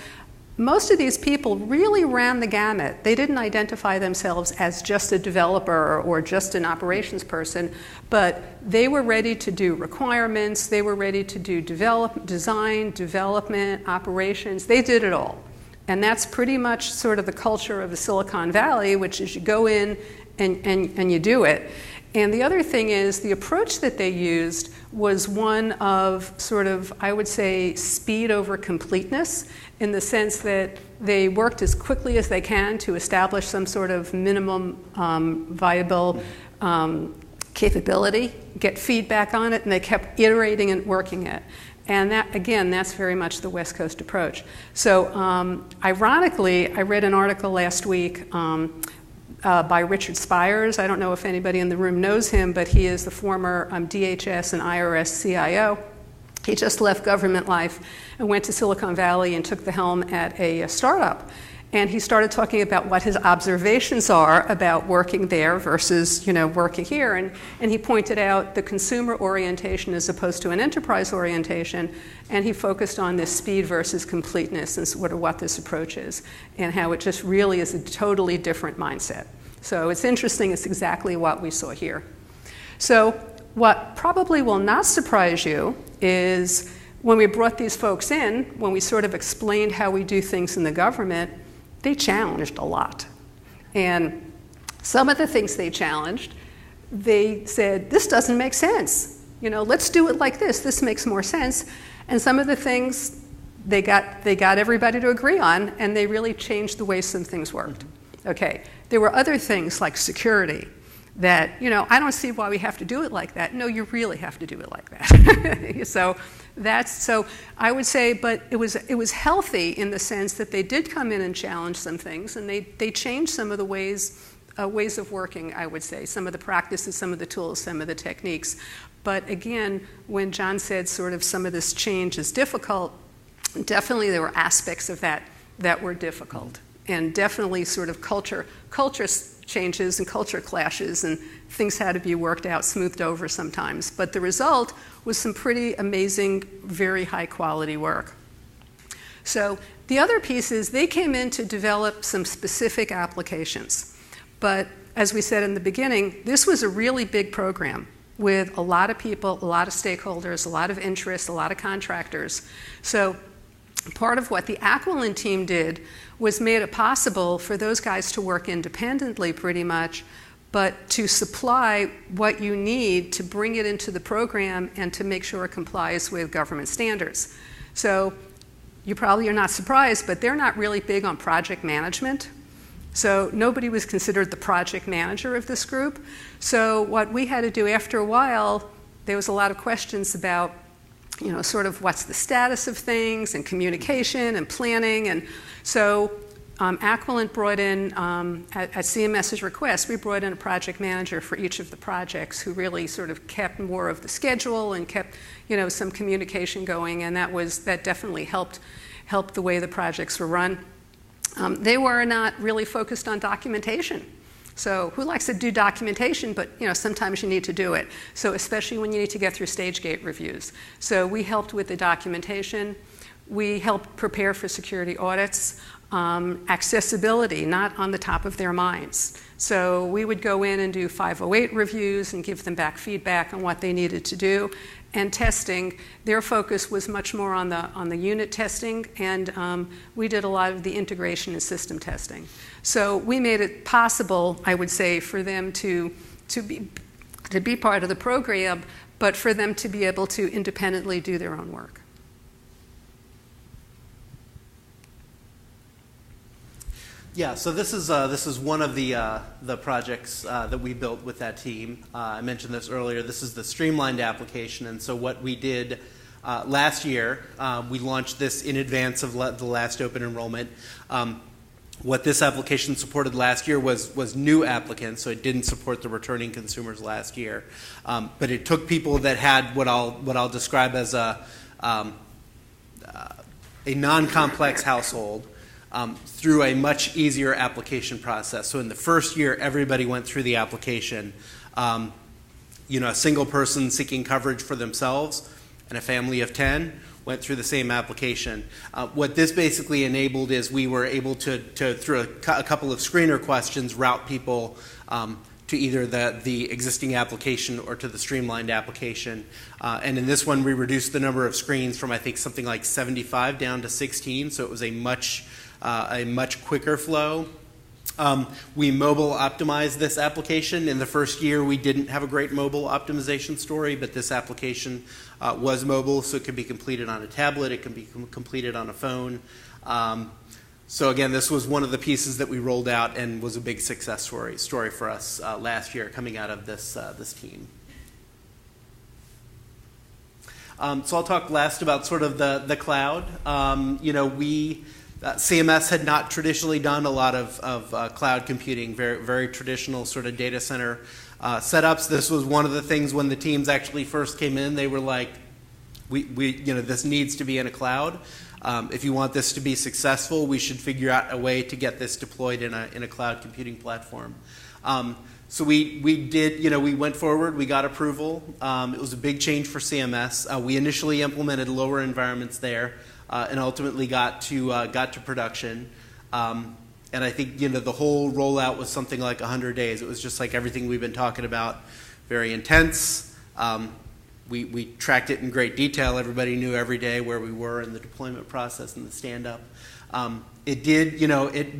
most of these people really ran the gamut. They didn't identify themselves as just a developer or just an operations person, but they were ready to do requirements, they were ready to do design, development, operations. They did it all. And that's pretty much sort of the culture of the Silicon Valley, which is you go in and you do it. And the other thing is the approach that they used was one of sort of, I would say, speed over completeness, in the sense that they worked as quickly as they can to establish some sort of minimum viable capability, get feedback on it, and they kept iterating and working it. And that, again, that's very much the West Coast approach. So ironically, I read an article last week by Richard Spires. I don't know if anybody in the room knows him, but he is the former DHS and IRS CIO. He just left government life and went to Silicon Valley and took the helm at a startup. And he started talking about what his observations are about working there versus, working here. And he pointed out the consumer orientation as opposed to an enterprise orientation. And he focused on this speed versus completeness and sort of what this approach is and how it just really is a totally different mindset. So it's interesting. It's exactly what we saw here. So what probably will not surprise you is when we brought these folks in, when we sort of explained how we do things in the government, they challenged a lot. And some of the things they challenged, they said, this doesn't make sense. Let's do it like this. This makes more sense. And some of the things they got everybody to agree on, and they really changed the way some things worked. Okay. There were other things like security that, I don't see why we have to do it like that. No, you really have to do it like that. So I would say, but it was healthy in the sense that they did come in and challenge some things, and they changed some of the ways of working, I would say, some of the practices, some of the tools, some of the techniques. But again, when John said sort of some of this change is difficult, definitely there were aspects of that were difficult, and definitely sort of culture changes and culture clashes, and things had to be worked out, smoothed over sometimes. But the result was some pretty amazing, very high quality work. So the other piece is they came in to develop some specific applications. But as we said in the beginning, this was a really big program with a lot of people, a lot of stakeholders, a lot of interests, a lot of contractors. So part of what the Aquilin team did was made it possible for those guys to work independently pretty much, but to supply what you need to bring it into the program and to make sure it complies with government standards. So you probably are not surprised, but they're not really big on project management. So nobody was considered the project manager of this group. So what we had to do after a while, there was a lot of questions about sort of what's the status of things and communication and planning. And so Aquilin brought in, at CMS's request, we brought in a project manager for each of the projects who really sort of kept more of the schedule and kept, some communication going. And that definitely helped the way the projects were run. They were not really focused on documentation. So who likes to do documentation, but sometimes you need to do it. So especially when you need to get through stage gate reviews. So we helped with the documentation. We helped prepare for security audits. Accessibility, not on the top of their minds. So we would go in and do 508 reviews and give them back feedback on what they needed to do. And testing, their focus was much more on the unit testing, and we did a lot of the integration and system testing. So we made it possible, I would say, for them to be part of the program, but for them to be able to independently do their own work. Yeah, so this is one of the projects that we built with that team. I mentioned this earlier. This is the Streamlined Application, and so what we did last year, we launched this in advance of the last open enrollment. What this application supported last year was new applicants, so it didn't support the returning consumers last year. But it took people that had what I'll describe as a non-complex household. Through a much easier application process. So in the first year, everybody went through the application. A single person seeking coverage for themselves and a family of 10 went through the same application. What this basically enabled is we were able to through a couple of screener questions, route people to either the existing application or to the Streamlined Application. And in this one, we reduced the number of screens from, I think, something like 75 down to 16, so it was a much quicker flow. We mobile optimized this application. In the first year, we didn't have a great mobile optimization story, but this application was mobile, so it can be completed on a tablet, it can be completed on a phone. So again, this was one of the pieces that we rolled out and was a big success story for us last year coming out of this team. So I'll talk last about sort of the cloud. CMS had not traditionally done a lot of cloud computing, very, very traditional sort of data center setups. This was one of the things when the teams actually first came in, they were like, this needs to be in a cloud. If you want this to be successful, we should figure out a way to get this deployed in a cloud computing platform. So we did, we went forward, we got approval. It was a big change for CMS. We initially implemented lower environments there and ultimately got to production. And I think, the whole rollout was something like 100 days. It was just like everything we've been talking about, very intense. We tracked it in great detail. Everybody knew every day where we were in the deployment process and the stand-up. It did,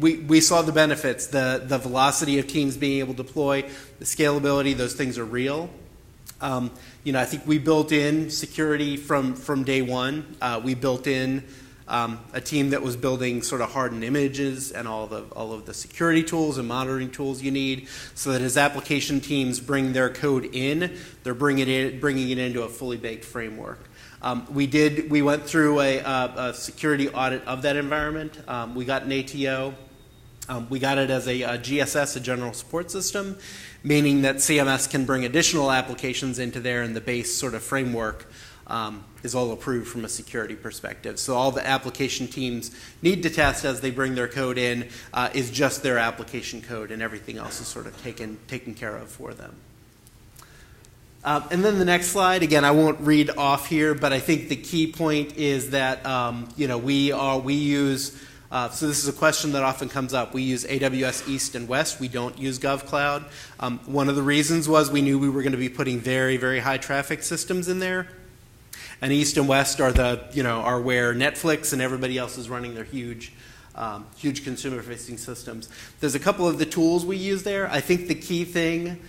we saw the benefits, the velocity of teams being able to deploy, the scalability, those things are real. I think we built in security from day one. We built in a team that was building sort of hardened images and all of the security tools and monitoring tools you need, so that as application teams bring their code in, they're bringing it into a fully baked framework. We went through a security audit of that environment. We got an ATO. We got it as a GSS, a general support system, meaning that CMS can bring additional applications into there, and the base sort of framework is all approved from a security perspective. So all the application teams need to test as they bring their code in is just their application code, and everything else is sort of taken care of for them. And then the next slide, again, I won't read off here, but I think the key point is that we use, so this is a question that often comes up. We use AWS East and West. We don't use GovCloud. One of the reasons was we knew we were going to be putting very, very high traffic systems in there. And East and West are are where Netflix and everybody else is running their huge consumer-facing systems. There's a couple of the tools we use there. I think the key thing,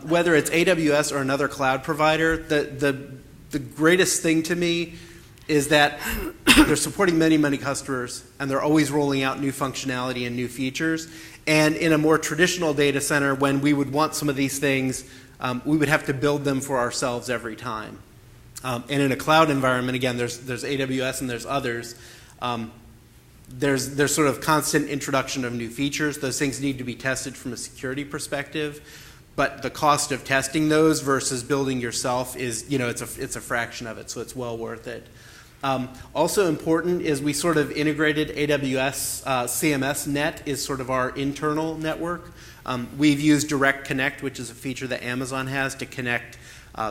whether it's AWS or another cloud provider, the greatest thing to me is that they're supporting many, many customers, and they're always rolling out new functionality and new features. And in a more traditional data center, when we would want some of these things, we would have to build them for ourselves every time. And in a cloud environment, again, there's AWS and there's others. There's sort of constant introduction of new features. Those things need to be tested from a security perspective. But the cost of testing those versus building yourself is, it's a fraction of it, so it's well worth it. Also important is we sort of integrated AWS CMS Net is sort of our internal network. We've used Direct Connect, which is a feature that Amazon has to connect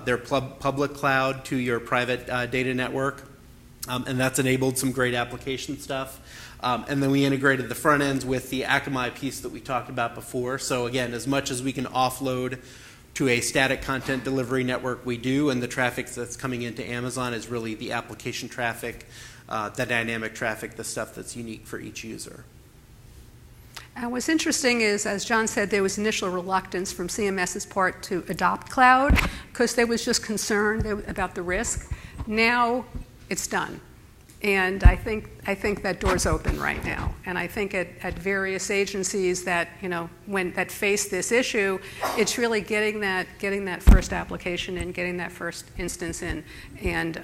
their public cloud to your private data network. And that's enabled some great application stuff. And then we integrated the front ends with the Akamai piece that we talked about before. So again, as much as we can offload to a static content delivery network, we do, and the traffic that's coming into Amazon is really the application traffic, the dynamic traffic, the stuff that's unique for each user. And what's interesting is, as John said, there was initial reluctance from CMS's part to adopt cloud because there was just concern about the risk. Now it's done. And I think that door's open right now. And I think at various agencies that, that face this issue, it's really getting that first application in, getting that first instance in. And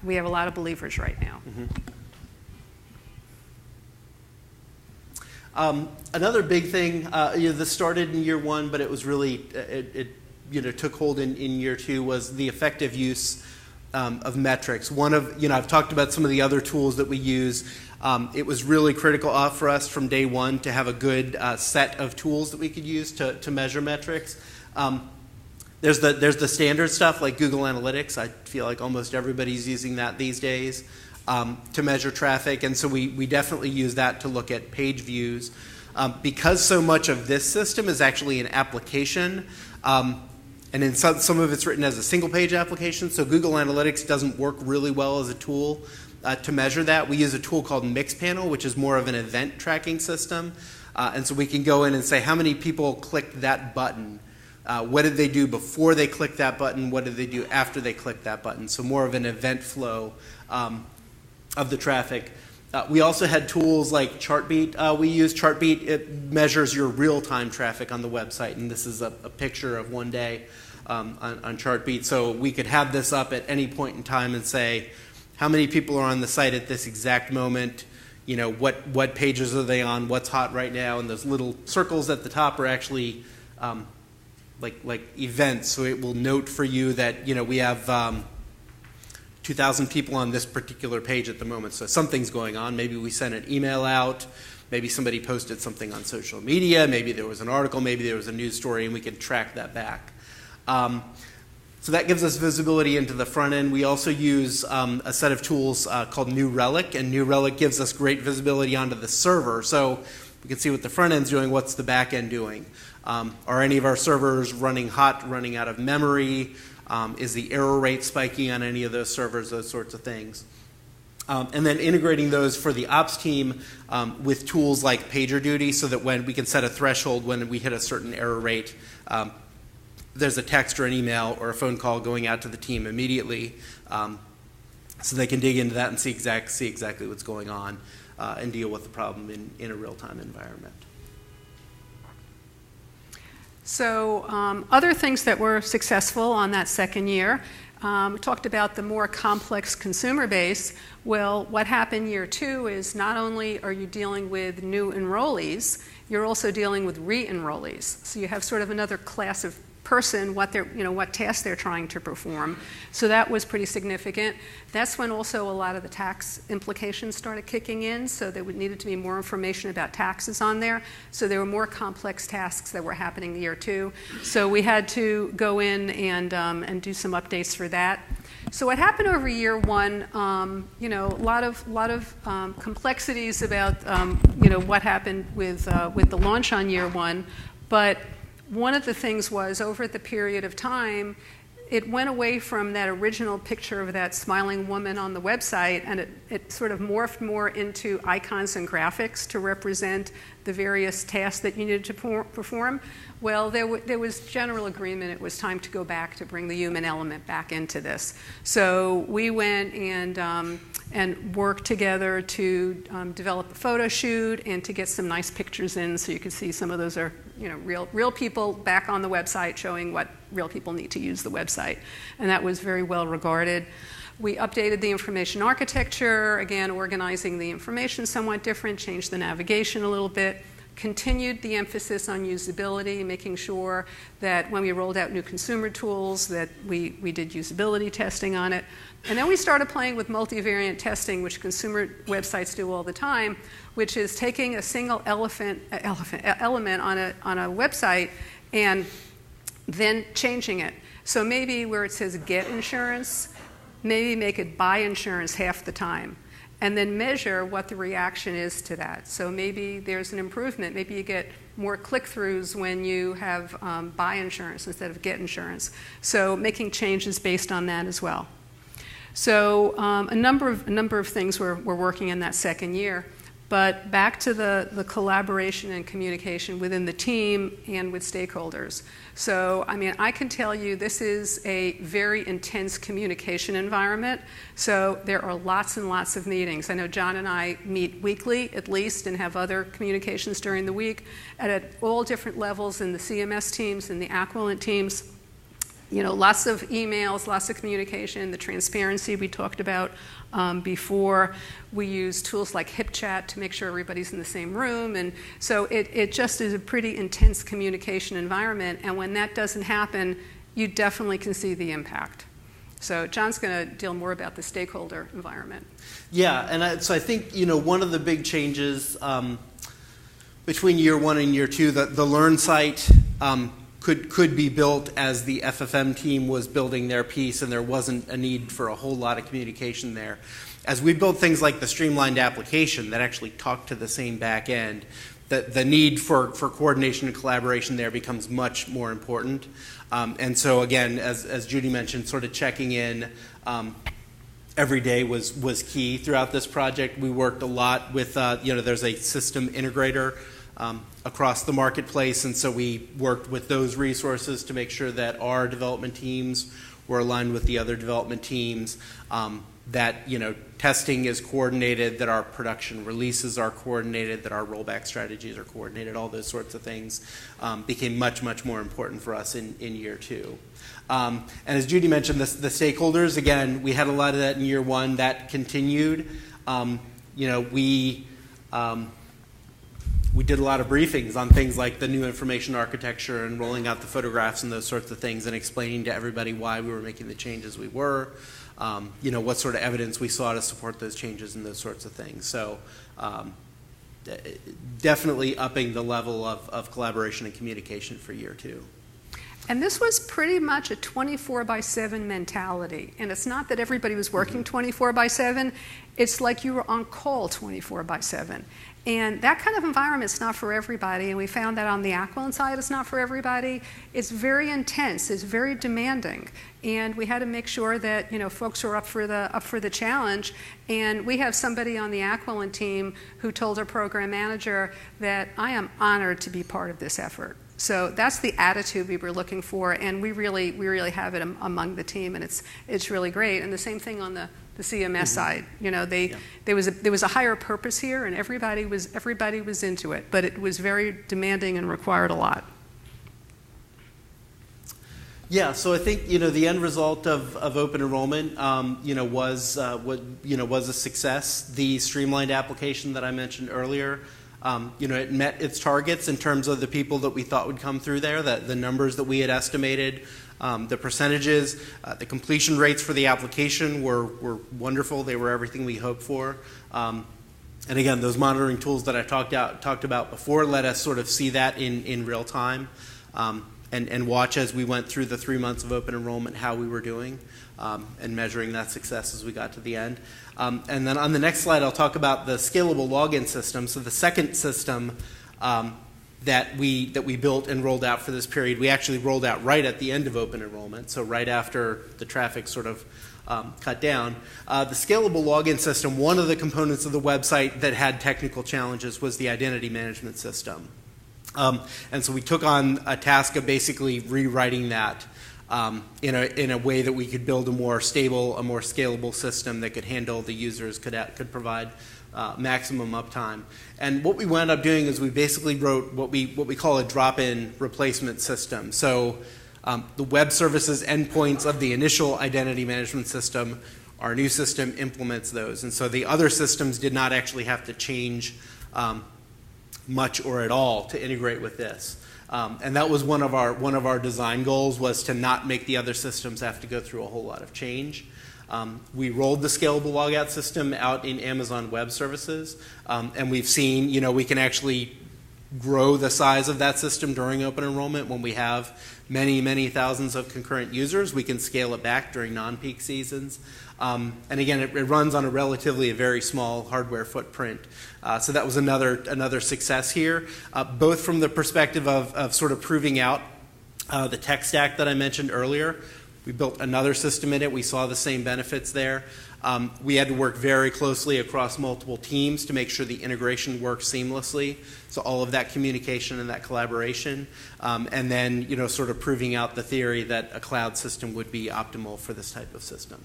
we have a lot of believers right now. Mm-hmm. Another big thing, this started in year one, but it was really, it took hold in year two, was the effective use of metrics. I've talked about some of the other tools that we use. It was really critical for us from day one to have a good set of tools that we could use to measure metrics. There's the standard stuff like Google Analytics. I feel like almost everybody's using that these days. To measure traffic, and so we definitely use that to look at page views. Because so much of this system is actually an application, and in some of it's written as a single-page application, so Google Analytics doesn't work really well as a tool to measure that. We use a tool called Mixpanel, which is more of an event tracking system, and so we can go in and say how many people clicked that button. What did they do before they clicked that button? What did they do after they clicked that button? So more of an event flow of the traffic. We also had tools like Chartbeat. We use Chartbeat. It measures your real-time traffic on the website, and this is a picture of one day on Chartbeat. So we could have this up at any point in time and say, how many people are on the site at this exact moment? What pages are they on? What's hot right now? And those little circles at the top are actually like events. So it will note for you that we have 2,000 people on this particular page at the moment, so something's going on. Maybe we sent an email out, maybe somebody posted something on social media, maybe there was an article, maybe there was a news story, and we can track that back. So that gives us visibility into the front end. We also use a set of tools called New Relic, and New Relic gives us great visibility onto the server. So we can see what the front end's doing, what's the back end doing. Are any of our servers running hot, running out of memory? Is the error rate spiking on any of those servers, those sorts of things. And then integrating those for the ops team with tools like PagerDuty so that when we can set a threshold when we hit a certain error rate, there's a text or an email or a phone call going out to the team immediately so they can dig into that and see exactly what's going on and deal with the problem in a real-time environment. So other things that were successful on that second year, we talked about the more complex consumer base. Well, what happened year 2 is not only are you dealing with new enrollees, you're also dealing with re-enrollees. So you have sort of another class of person, what tasks they're trying to perform. So that was pretty significant. That's when also a lot of the tax implications started kicking in, so there needed to be more information about taxes on there. So there were more complex tasks that were happening year 2. So we had to go in and do some updates for that. So what happened over year 1, a lot of complexities about what happened with the launch on year 1, but one of the things was, over the period of time, it went away from that original picture of that smiling woman on the website, and it sort of morphed more into icons and graphics to represent the various tasks that you needed to perform. Well, there was general agreement it was time to go back to bring the human element back into this. So we went and worked together to develop a photo shoot and to get some nice pictures in, so you can see some of those are real people back on the website showing what real people need to use the website. And that was very well regarded. We updated the information architecture, again, organizing the information somewhat different, changed the navigation a little bit, continued the emphasis on usability, making sure that when we rolled out new consumer tools that we did usability testing on it. And then we started playing with multivariate testing, which consumer websites do all the time, which is taking a single element on a website and then changing it. So maybe where it says get insurance, maybe make it buy insurance half the time, and then measure what the reaction is to that. So maybe there's an improvement. Maybe you get more click-throughs when you have buy insurance instead of get insurance. So making changes based on that as well. So a number of things we're working in that second year. But back to the collaboration and communication within the team and with stakeholders. So, I can tell you this is a very intense communication environment. So there are lots and lots of meetings. I know John and I meet weekly at least and have other communications during the week at all different levels in the CMS teams and the Aquilent teams. Lots of emails, lots of communication, the transparency we talked about before. We use tools like HipChat to make sure everybody's in the same room. And so it just is a pretty intense communication environment. And when that doesn't happen, you definitely can see the impact. So John's going to deal more about the stakeholder environment. Yeah, and so I think, one of the big changes between year 1 and year 2, the Learn site could be built as the FFM team was building their piece, and there wasn't a need for a whole lot of communication there. As we build things like the Streamlined Application that actually talk to the same back end, the need for coordination and collaboration there becomes much more important. And so again, as Judy mentioned, sort of checking in every day was key throughout this project. We worked a lot with, there's a system integrator across the marketplace, and so we worked with those resources to make sure that our development teams were aligned with the other development teams, that testing is coordinated, that our production releases are coordinated, that our rollback strategies are coordinated. All those sorts of things became much more important for us in year 2. And as Judy mentioned, the stakeholders, again, we had a lot of that in year 1. That continued. we did a lot of briefings on things like the new information architecture and rolling out the photographs and those sorts of things and explaining to everybody why we were making the changes we were, what sort of evidence we saw to support those changes and those sorts of things. So definitely upping the level of collaboration and communication for year 2. And this was pretty much a 24/7 mentality. And it's not that everybody was working 24/7. It's like you were on call 24/7. And that kind of environment is not for everybody. And we found that on the Aquilon side, it's not for everybody. It's very intense. It's very demanding. And we had to make sure that folks were up for the challenge. And we have somebody on the Aquilon team who told our program manager that I am honored to be part of this effort. So that's the attitude we were looking for, and we really have it among the team, and it's really great. And the same thing on the CMS side. There was a higher purpose here, and everybody was into it, but it was very demanding and required a lot. Yeah, so I think the end result of open enrollment was a success. The streamlined application that I mentioned earlier. It met its targets in terms of the people that we thought would come through there, the numbers that we had estimated, the percentages, the completion rates for the application were wonderful. They were everything we hoped for. And again, those monitoring tools that I talked about before let us sort of see that in real time and watch as we went through the 3 months of open enrollment how we were doing and measuring that success as we got to the end. And then on the next slide, I'll talk about the scalable login system. So the second system that we built and rolled out for this period, we actually rolled out right at the end of open enrollment, so right after the traffic sort of cut down. The scalable login system, one of the components of the website that had technical challenges was the identity management system. And so we took on a task of basically rewriting that in a way that we could build a more stable, a more scalable system that could handle the users, could provide maximum uptime. And what we wound up doing is we basically wrote what we call a drop-in replacement system. So the web services endpoints of the initial identity management system, our new system implements those. And so the other systems did not actually have to change much or at all to integrate with this. And that was one of our design goals, was to not make the other systems have to go through a whole lot of change. We rolled the scalable logout system out in Amazon Web Services, and we've seen, we can actually grow the size of that system during open enrollment. When we have many, many thousands of concurrent users, we can scale it back during non-peak seasons. And again, it runs on a very small hardware footprint. So that was another success here, both from the perspective of sort of proving out the tech stack that I mentioned earlier. We built another system in it. We saw the same benefits there. We had to work very closely across multiple teams to make sure the integration worked seamlessly. So all of that communication and that collaboration. And then, sort of proving out the theory that a cloud system would be optimal for this type of system.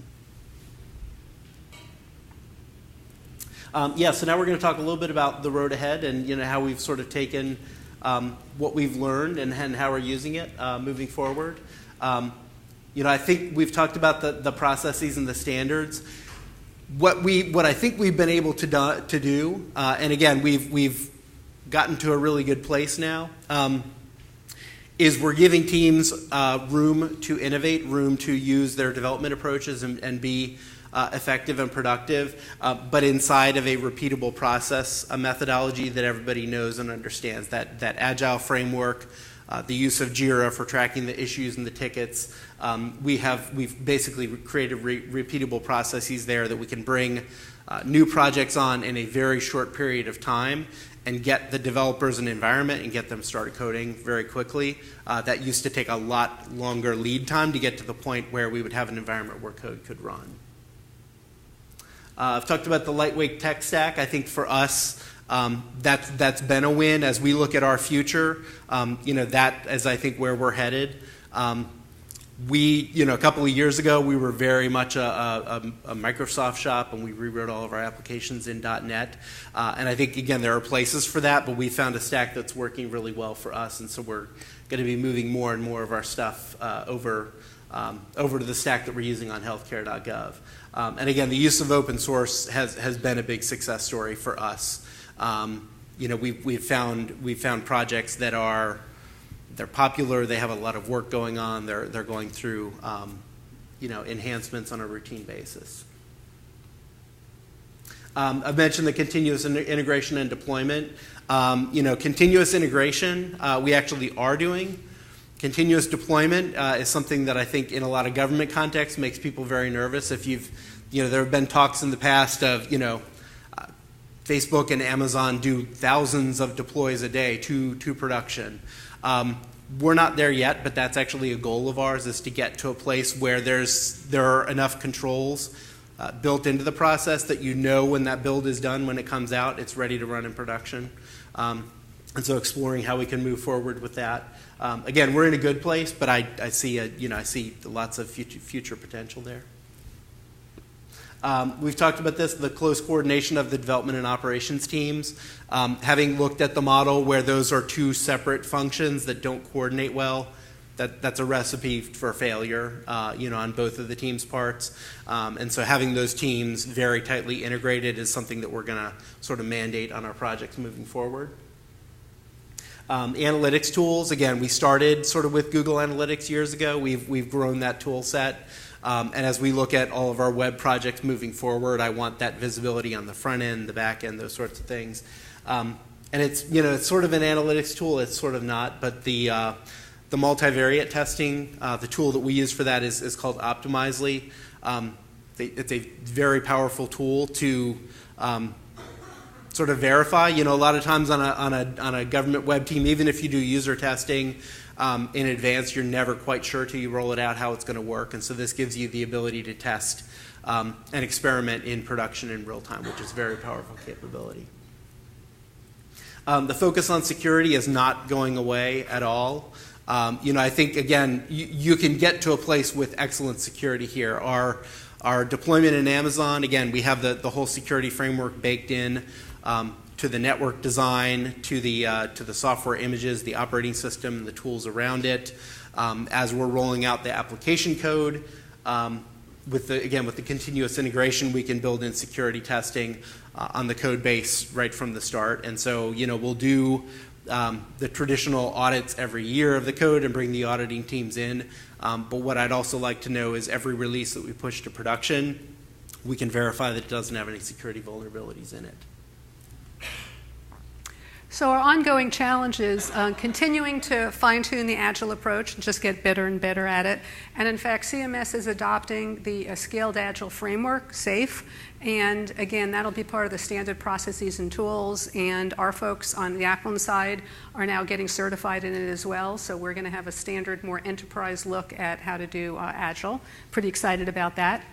So now we're going to talk a little bit about the road ahead and how we've sort of taken what we've learned and how we're using it moving forward. I think we've talked about the processes and the standards. What I think we've been able to do, and again we've gotten to a really good place now, is we're giving teams room to innovate, room to use their development approaches and be effective and productive, but inside of a repeatable process, a methodology that everybody knows and understands, that Agile framework, the use of Jira for tracking the issues and the tickets. We've basically created repeatable processes there that we can bring new projects on in a very short period of time and get the developers an environment and get them started coding very quickly. That used to take a lot longer lead time to get to the point where we would have an environment where code could run. I've talked about the lightweight tech stack. I think for us, that's been a win as we look at our future. That is, I think, where we're headed. A couple of years ago, we were very much a Microsoft shop, and we rewrote all of our applications in .NET. And I think, again, there are places for that, but we found a stack that's working really well for us, and so we're going to be moving more and more of our stuff over to the stack that we're using on HealthCare.gov. And again, the use of open source has been a big success story for us. we've found projects that they're popular. They have a lot of work going on. They're going through enhancements on a routine basis. I've mentioned the continuous integration and deployment. Continuous integration we actually are doing. Continuous deployment is something that I think in a lot of government contexts makes people very nervous. If there have been talks in the past of, Facebook and Amazon do thousands of deploys a day to production. We're not there yet, but that's actually a goal of ours, is to get to a place where there are enough controls built into the process that when that build is done, when it comes out, it's ready to run in production. And so exploring how we can move forward with that. Again, we're in a good place, but I see lots of future potential there. We've talked about this, the close coordination of the development and operations teams. Having looked at the model where those are two separate functions that don't coordinate well, that's a recipe for failure, on both of the teams' parts. And so having those teams very tightly integrated is something that we're going to sort of mandate on our projects moving forward. Analytics tools, again, we started sort of with Google Analytics years ago. We've grown that tool set. And as we look at all of our web projects moving forward, I want that visibility on the front end, the back end, those sorts of things. And it's sort of an analytics tool, it's sort of not, but the multivariate testing, the tool that we use for that is called Optimizely. It's a very powerful tool to sort of verify. A lot of times on a government web team, even if you do user testing in advance, you're never quite sure till you roll it out how it's going to work. And so this gives you the ability to test and experiment in production in real time, which is a very powerful capability. The focus on security is not going away at all. I think, again, you can get to a place with excellent security here. Our deployment in Amazon, again, we have the whole security framework baked in to the network design, to the software images, the operating system, the tools around it. As we're rolling out the application code, with the continuous integration, we can build in security testing on the code base right from the start. And so, we'll do the traditional audits every year of the code and bring the auditing teams in. But what I'd also like to know is every release that we push to production, we can verify that it doesn't have any security vulnerabilities in it. So our ongoing challenge is continuing to fine-tune the Agile approach and just get better and better at it. And in fact, CMS is adopting the Scaled Agile framework, SAFe. And again, that'll be part of the standard processes and tools. And our folks on the Ackland side are now getting certified in it as well. So we're going to have a standard, more enterprise look at how to do Agile. Pretty excited about that.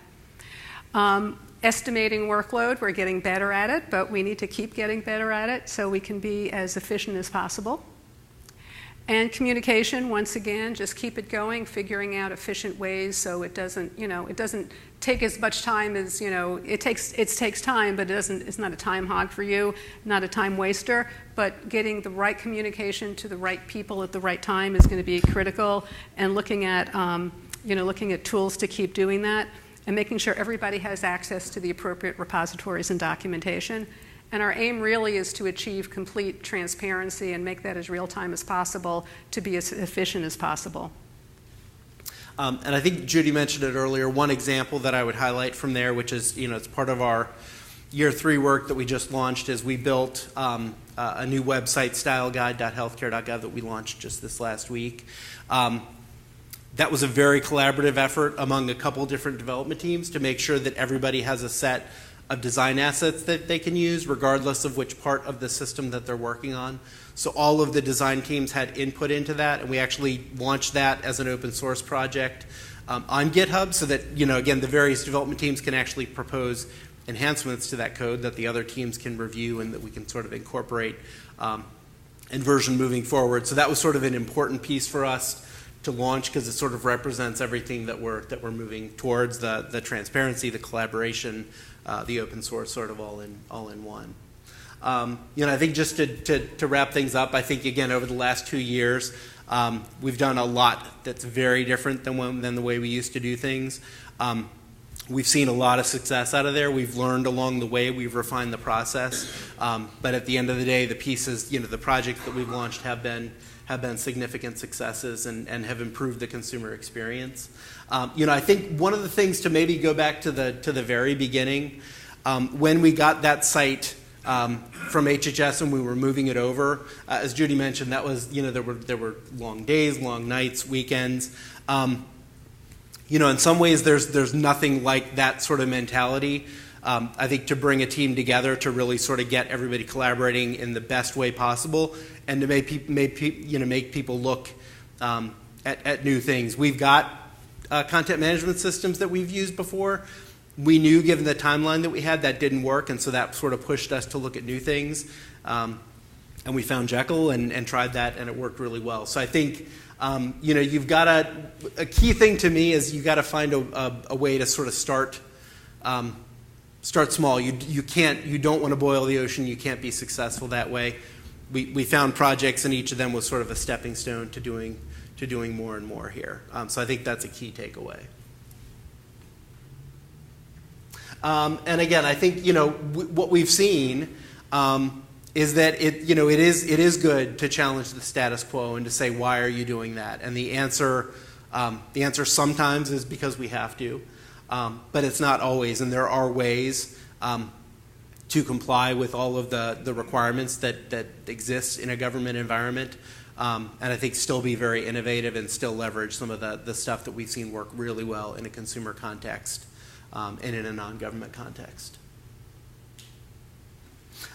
Estimating workload, we're getting better at it, but we need to keep getting better at it so we can be as efficient as possible. And communication, once again, just keep it going, figuring out efficient ways so it doesn't take as much time as, it takes time, but it's not a time hog for you, not a time waster, but getting the right communication to the right people at the right time is going to be critical, and looking at tools to keep doing that, and making sure everybody has access to the appropriate repositories and documentation. And our aim really is to achieve complete transparency and make that as real-time as possible to be as efficient as possible. And I think Judy mentioned it earlier. One example that I would highlight from there, which is, it's part of our year 3 work that we just launched, is we built a new website, styleguide.healthcare.gov, that we launched just this last week. That was a very collaborative effort among a couple different development teams to make sure that everybody has a set of design assets that they can use regardless of which part of the system that they're working on. So all of the design teams had input into that, and we actually launched that as an open source project on GitHub so that, again, the various development teams can actually propose enhancements to that code that the other teams can review and that we can sort of incorporate in version moving forward. So that was sort of an important piece for us to launch because it sort of represents everything that we're moving towards, the transparency, the collaboration, the open source, sort of all in one. I think just to wrap things up, I think again over the last 2 years we've done a lot that's very different than the way we used to do things. We've seen a lot of success out of there. We've learned along the way. We've refined the process. But at the end of the day, the pieces, the projects that we've launched have been significant successes and have improved the consumer experience. I think one of the things to maybe go back to the very beginning, when we got that site from HHS and we were moving it over, as Judy mentioned, that was there were long days, long nights, weekends. In some ways, there's nothing like that sort of mentality. I think to bring a team together to really sort of get everybody collaborating in the best way possible, and to make people look at new things. We've got content management systems that we've used before. We knew, given the timeline that we had, that didn't work, and so that sort of pushed us to look at new things. And we found Jekyll and tried that, and it worked really well. So I think you've got a key thing to me is you've got to find a way to sort of start small. You don't want to boil the ocean. You can't be successful that way. We found projects, and each of them was sort of a stepping stone to doing more and more here. So I think that's a key takeaway. And again, I think what we've seen is that it is good to challenge the status quo and to say, why are you doing that? And the answer sometimes is because we have to, but it's not always. And there are ways to comply with all of the requirements that exist in a government environment, and I think still be very innovative and still leverage some of the stuff that we've seen work really well in a consumer context and in a non-government context.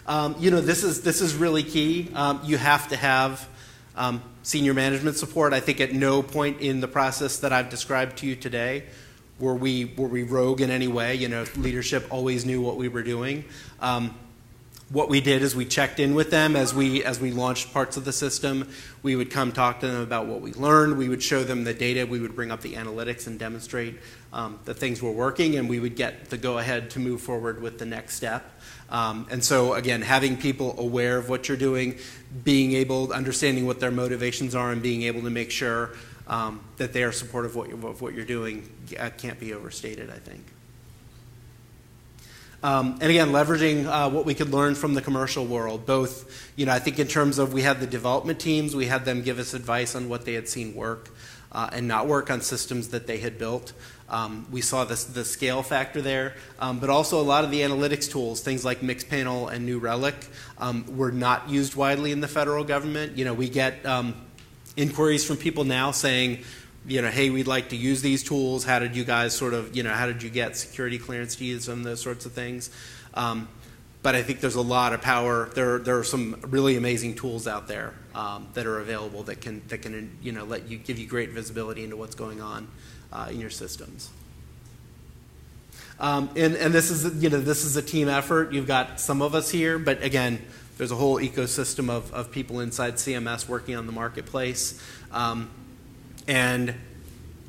This is really key. You have to have senior management support. I think at no point in the process that I've described to you today were we rogue in any way. Leadership always knew what we were doing. What we did is we checked in with them as we launched parts of the system. We would come talk to them about what we learned. We would show them the data. We would bring up the analytics and demonstrate that things were working, and we would get the go-ahead to move forward with the next step. And so, again, having people aware of what you're doing, understanding what their motivations are, and being able to make sure that they are supportive of what you're doing can't be overstated, I think. And again, leveraging what we could learn from the commercial world, both, I think in terms of we had the development teams, we had them give us advice on what they had seen work and not work on systems that they had built. We saw the scale factor there, but also a lot of the analytics tools, things like Mixpanel and New Relic, were not used widely in the federal government. We get inquiries from people now saying, hey, we'd like to use these tools. How did you guys how did you get security clearance to use them, those sorts of things. But I think there's a lot of power. There are some really amazing tools out there that are available that can give you great visibility into what's going on in your systems. And this is a team effort. You've got some of us here, but again, there's a whole ecosystem of people inside CMS working on the marketplace. And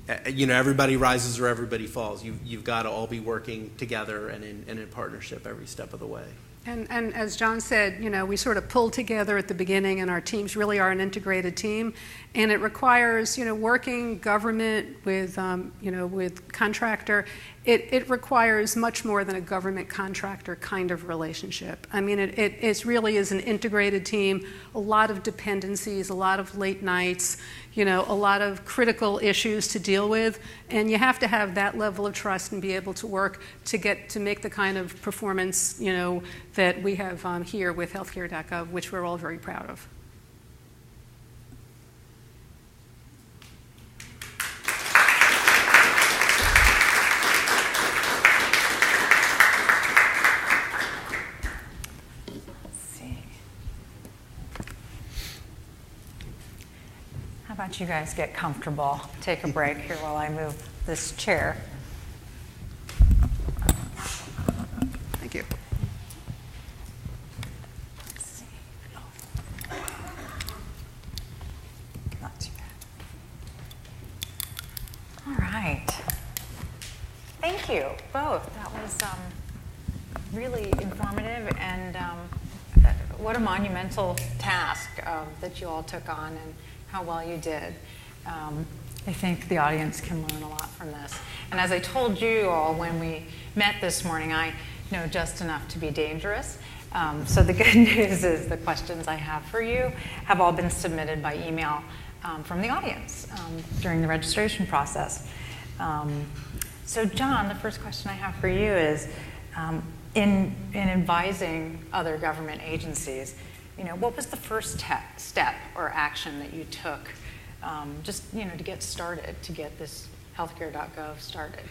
everybody rises or everybody falls. You've got to all be working together and in partnership every step of the way. And as John said, we sort of pulled together at the beginning, and our teams really are an integrated team. And it requires, working government with, with contractor. It requires much more than a government contractor kind of relationship. I mean, it really is an integrated team, a lot of dependencies, a lot of late nights, a lot of critical issues to deal with. And you have to have that level of trust and be able to work to make the kind of performance, that we have here with HealthCare.gov, which we're all very proud of. How about you guys get comfortable? Take a break here while I move this chair. Thank you. Let's see. Not too bad. All right. Thank you both. That was really informative, and what a monumental task that you all took on, and how well you did. I think the audience can learn a lot from this. And as I told you all when we met this morning, I know just enough to be dangerous. So the good news is the questions I have for you have all been submitted by email from the audience during the registration process. So John, the first question I have for you is, in advising other government agencies, what was the first step or action that you took to get started, to get this HealthCare.gov started?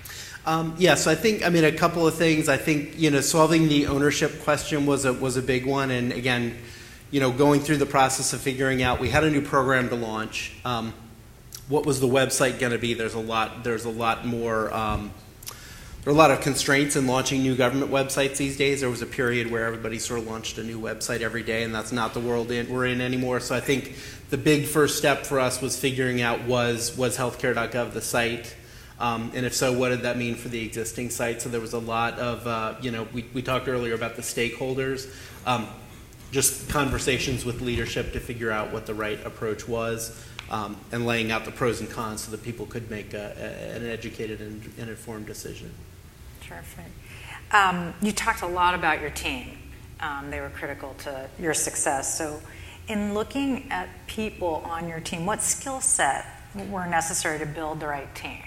So I think, a couple of things. I think, solving the ownership question was a big one. And again, going through the process of figuring out, we had a new program to launch. What was the website going to be? There's a lot more, there are a lot of constraints in launching new government websites these days. There was a period where everybody sort of launched a new website every day, and that's not the world we're in anymore. So I think the big first step for us was figuring out was HealthCare.gov the site, and if so, what did that mean for the existing site? So there was a lot of, we talked earlier about the stakeholders, just conversations with leadership to figure out what the right approach was, and laying out the pros and cons so that people could make an educated and informed decision. Terrific. You talked a lot about your team. They were critical to your success. So in looking at people on your team, what skill set were necessary to build the right team?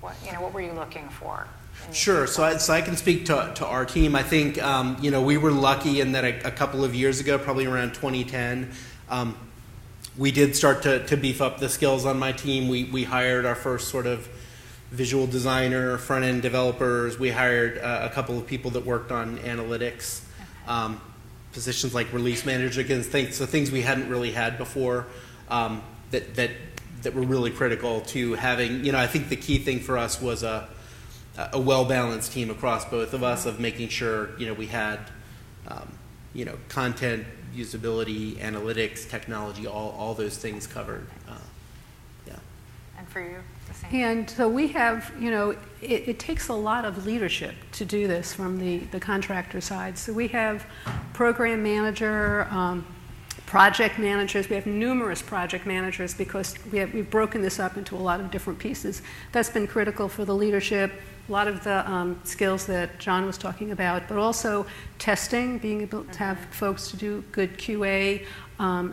What were you looking for? Sure. So I can speak to our team. I think, we were lucky in that a couple of years ago, probably around 2010, we did start to beef up the skills on my team. We hired our first sort of visual designer, front-end developers. We hired a couple of people that worked on analytics, positions like release manager, things we hadn't really had before, that were really critical to having, I think the key thing for us was a well-balanced team across both of us, of making sure, we had, content, usability, analytics, technology, all those things covered. And for you, the same? And so we have, it takes a lot of leadership to do this from the contractor side. So we have program manager, project managers. We have numerous project managers because we've broken this up into a lot of different pieces. That's been critical for the leadership. A lot of the skills that John was talking about, but also testing, being able to have folks to do good QA,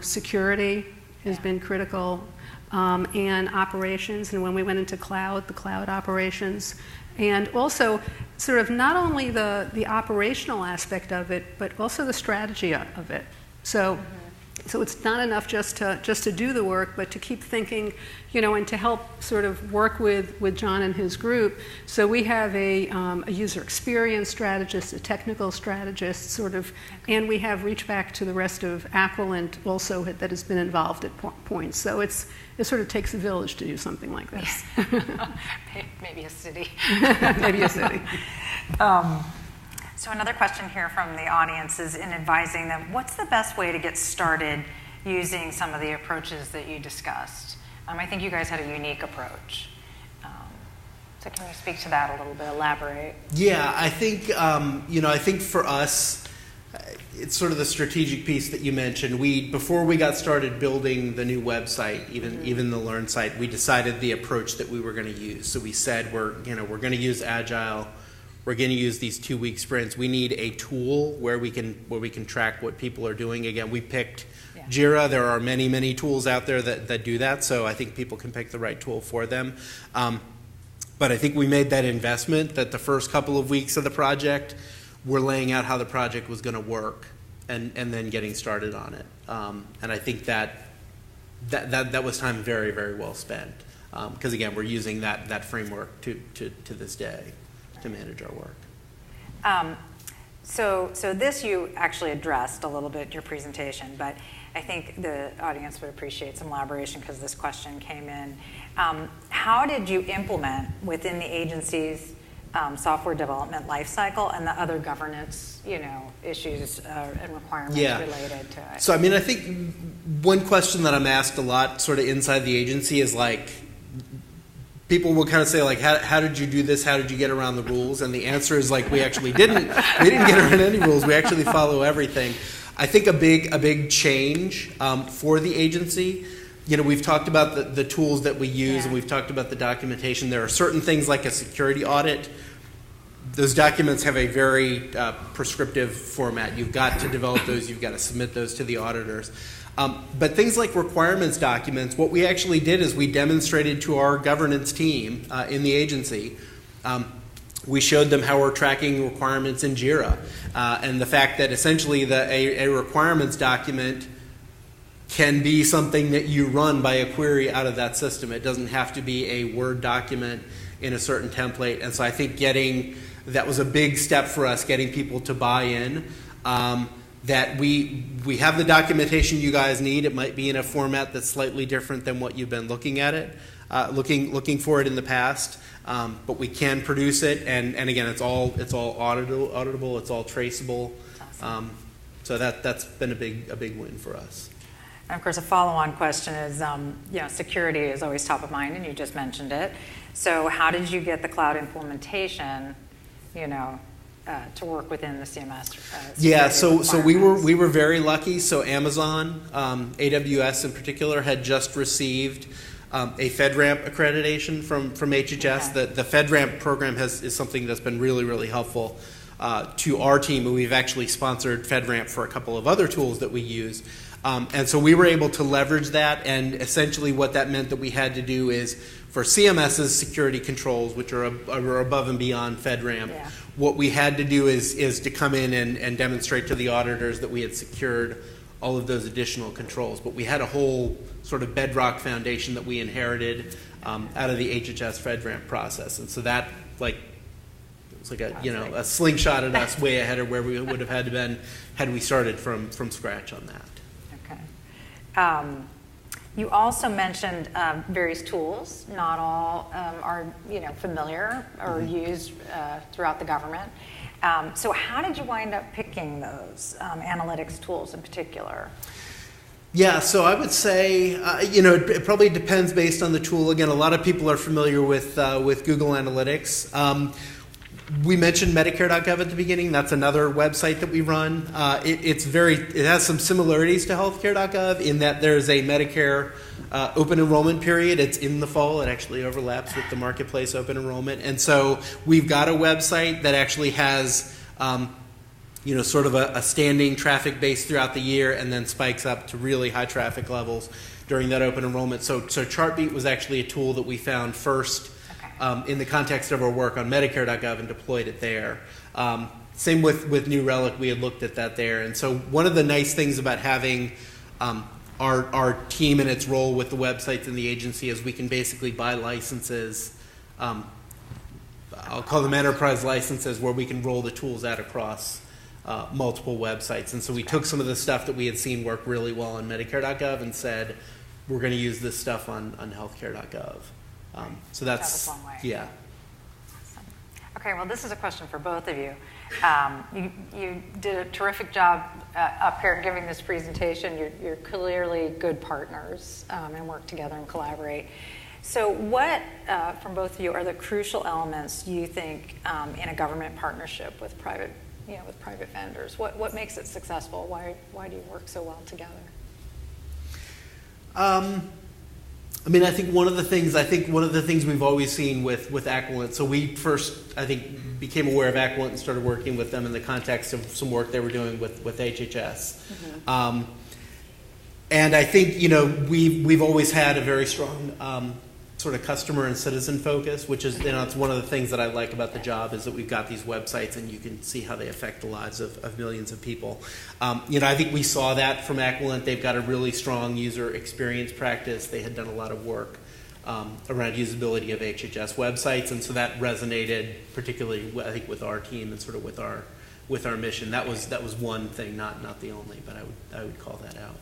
security has been critical, and operations. And when we went into the cloud operations, and also sort of not only the operational aspect of it, but also the strategy of it. So it's not enough just to do the work, but to keep thinking, and to help sort of work with John and his group. So we have a user experience strategist, a technical strategist, sort of, and we have reached back to the rest of Aquilent also that has been involved at points. So it sort of takes a village to do something like this. Maybe a city. Maybe a city. So another question here from the audience is, in advising them, what's the best way to get started using some of the approaches that you discussed? I think you guys had a unique approach. So can you speak to that a little bit, elaborate? Yeah, I think, I think for us, it's sort of the strategic piece that you mentioned. Before we got started building the new website, even the Learn site, we decided the approach that we were going to use. So we said we're going to use Agile. We're going to use these 2-week sprints. We need a tool where we can track what people are doing. Again, we picked Jira. There are many, many tools out there that do that, so I think people can pick the right tool for them. But I think we made that investment that the first couple of weeks of the project, we're laying out how the project was going to work and then getting started on it. And I think that was time very, very well spent. Because again, we're using that framework to this day to manage our work. So this you actually addressed a little bit in your presentation, but I think the audience would appreciate some elaboration because this question came in. How did you implement within the agency's software development lifecycle and the other governance, issues and requirements related to it? So I think one question that I'm asked a lot sort of inside the agency is like, people will kind of say, like, how did you do this? How did you get around the rules? And the answer is, like, we actually didn't. We didn't get around any rules. We actually follow everything. I think a big change for the agency we've talked about the tools that we use, Yeah. and we've talked about the documentation. There are certain things like a security audit. Those documents have a very prescriptive format. You've got to develop those. You've got to submit those to the auditors. But things like requirements documents, what we actually did is we demonstrated to our governance team in the agency. We showed them how we're tracking requirements in JIRA, and the fact that essentially a requirements document can be something that you run by a query out of that system. It doesn't have to be a Word document in a certain template. And so I think that was a big step for us, getting people to buy in. That we have the documentation you guys need. It might be in a format that's slightly different than what you've been looking at it, looking for it in the past. But we can produce it, and again, it's all auditable, it's all traceable. Awesome. So that's been a big win for us. And of course, a follow-on question is, security is always top of mind, and you just mentioned it. So how did you get the cloud implementation, to work within the CMS? Yeah, so we were very lucky. So Amazon, AWS in particular, had just received a FedRAMP accreditation from HHS. Okay. The FedRAMP program is something that's been really, really helpful to our team, and we've actually sponsored FedRAMP for a couple of other tools that we use. And so we were able to leverage that, and essentially what that meant that we had to do is, for CMS's security controls, which are above and beyond FedRAMP, Yeah. what we had to do is to come in and demonstrate to the auditors that we had secured all of those additional controls. But we had a whole sort of bedrock foundation that we inherited out of the HHS FedRAMP process. And so that, it was like a slingshot at us way ahead of where we would have had to been had we started from scratch on that. Okay. You also mentioned various tools. Not all are familiar or used throughout the government. So how did you wind up picking those analytics tools in particular? Yeah, so I would say, it probably depends based on the tool. Again, a lot of people are familiar with Google Analytics. We mentioned Medicare.gov at the beginning. That's another website that we run. It has some similarities to HealthCare.gov in that there's a Medicare open enrollment period. It's in the fall. It actually overlaps with the marketplace open enrollment. And so we've got a website that actually has sort of a standing traffic base throughout the year and then spikes up to really high traffic levels during that open enrollment. So Chartbeat was actually a tool that we found first in the context of our work on Medicare.gov and deployed it there. Same with New Relic, we had looked at that there. And so one of the nice things about having our team and its role with the websites in the agency is we can basically buy licenses. I'll call them enterprise licenses, where we can roll the tools out across multiple websites. And so we took some of the stuff that we had seen work really well on Medicare.gov and said, we're going to use this stuff on HealthCare.gov. So that's, one way. yeah. Awesome. Okay, well, this is a question for both of you. You did a terrific job up here giving this presentation. You're clearly good partners and work together and collaborate. So what, from both of you, are the crucial elements you think in a government partnership with private vendors? What makes it successful? Why do you work so well together? I think one of the things we've always seen with Aquilent, so we first, I think, became aware of Aquilent and started working with them in the context of some work they were doing with HHS. Mm-hmm. And I think, we've always had a very strong sort of customer and citizen focus, which is, it's one of the things that I like about the job, is that we've got these websites and you can see how they affect the lives of millions of people. I think we saw that from Aquilent. They've got a really strong user experience practice. They had done a lot of work around usability of HHS websites, and so that resonated particularly, I think, with our team and sort of with our mission. That was one thing, not the only, but I would call that out.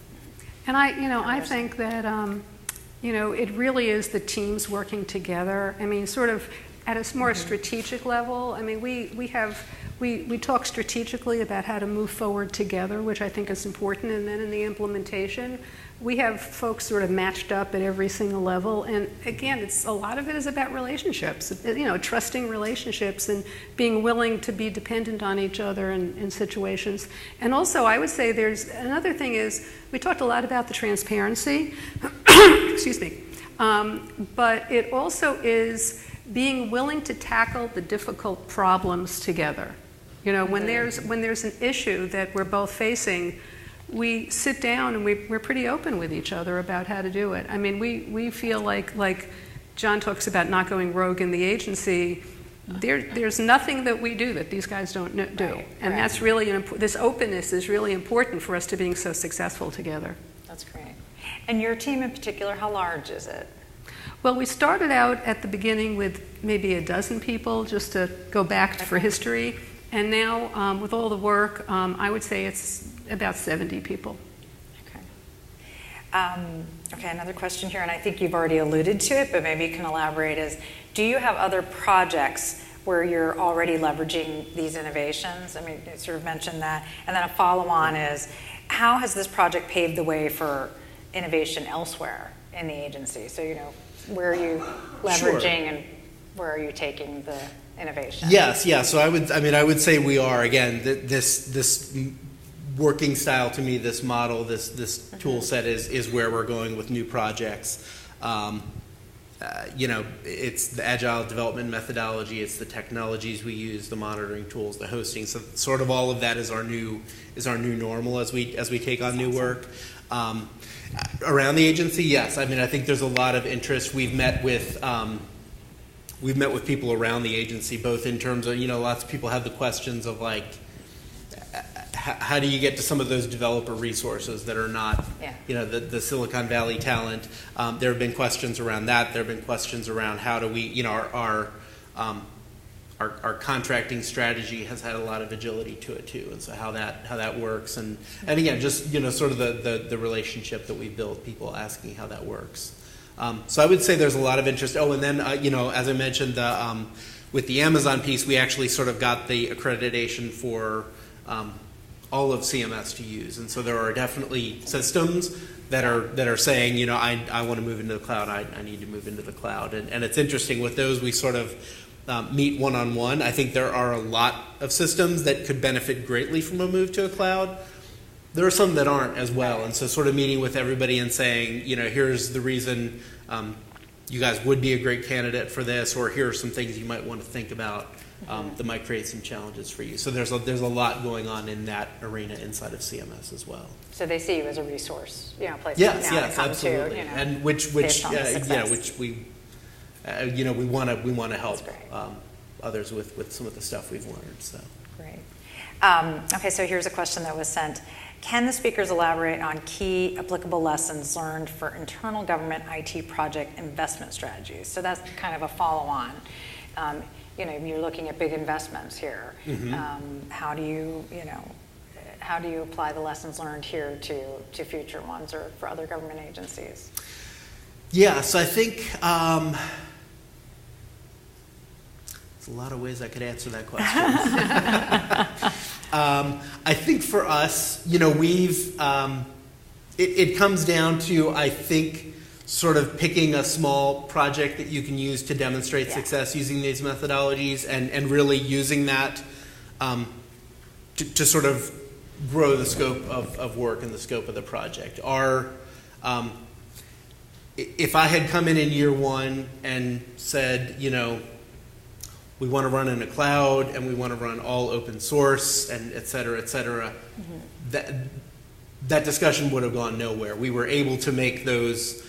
And I think that it really is the teams working together. Sort of at a more strategic level. We talk strategically about how to move forward together, which I think is important. And then in the implementation, we have folks sort of matched up at every single level. And again, a lot of it is about relationships, trusting relationships and being willing to be dependent on each other in situations. And also, I would say there's another thing is, we talked a lot about the transparency. excuse me. But it also is being willing to tackle the difficult problems together. You know, when there's an issue that we're both facing, we sit down and we're pretty open with each other about how to do it. I mean, we feel like John talks about not going rogue in the agency. There's nothing that we do that these guys don't do, and that's really this openness is really important for us to being so successful together. That's great. And your team in particular, how large is it? Well, we started out at the beginning with maybe a dozen people, just to go back for history. And now, with all the work, I would say it's about 70 people. Okay, another question here, and I think you've already alluded to it, but maybe you can elaborate, is do you have other projects where you're already leveraging these innovations? I mean, you sort of mentioned that. And then a follow-on is, how has this project paved the way for innovation elsewhere in the agency? So, you know, where are you leveraging and where are you taking the innovation? Yes, yeah. So I would say we are, again, this working style to me, this model, this tool set is where we're going with new projects. You know, it's the Agile development methodology, it's the technologies we use, the monitoring tools, the hosting. So sort of all of that is our new normal as we take on new work. Around the agency, yes. I mean, I think there's a lot of interest. We've met with people around the agency, both in terms of, you know, lots of people have the questions of like, how do you get to some of those developer resources that are not, you know, the Silicon Valley talent? There have been questions around that. There have been questions around how do we, you know, our contracting strategy has had a lot of agility to it too, and so how that works, and again, just, you know, sort of the relationship that we built, people asking how that works. So I would say there's a lot of interest. Oh, and then you know, as I mentioned, with the Amazon piece, we actually sort of got the accreditation for all of CMS to use, and so there are definitely systems that are saying, you know, I want to move into the cloud. I need to move into the cloud, and it's interesting with those. We sort of meet one-on-one. I think there are a lot of systems that could benefit greatly from a move to a cloud. There are some that aren't as well, and so sort of meeting with everybody and saying, you know, here's the reason you guys would be a great candidate for this, or here are some things you might want to think about that might create some challenges for you. So there's a lot going on in that arena inside of CMS as well. So they see you as a resource, you know, place yes, now to come absolutely. to, you know, and which which we you know, we want to help others with some of the stuff we've learned. So great. Okay, so here's a question that was sent. Can the speakers elaborate on key applicable lessons learned for internal government IT project investment strategies? So that's kind of a follow-on. You know, you're looking at big investments here. How do you apply the lessons learned here to future ones or for other government agencies? Yeah, so I think there's a lot of ways I could answer that question. I think for us, you know, we've it comes down to, I think, sort of picking a small project that you can use to demonstrate success using these methodologies, and really using that to sort of grow the scope of work and the scope of the project. If I had come in year one and said, you know, we want to run in a cloud and we want to run all open source and et cetera, that discussion would have gone nowhere. We were able to make those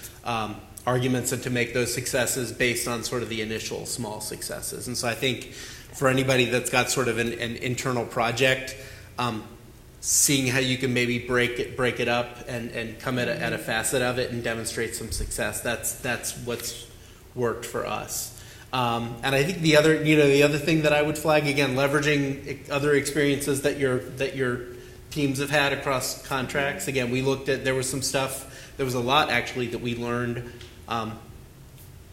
arguments and to make those successes based on sort of the initial small successes. And so I think for anybody that's got sort of an internal project, seeing how you can maybe break it up and come at a facet of it and demonstrate some success, that's what's worked for us. And I think the other thing that I would flag, again, leveraging other experiences that your teams have had across contracts. Again, we looked at, there was some stuff, there was a lot actually that we learned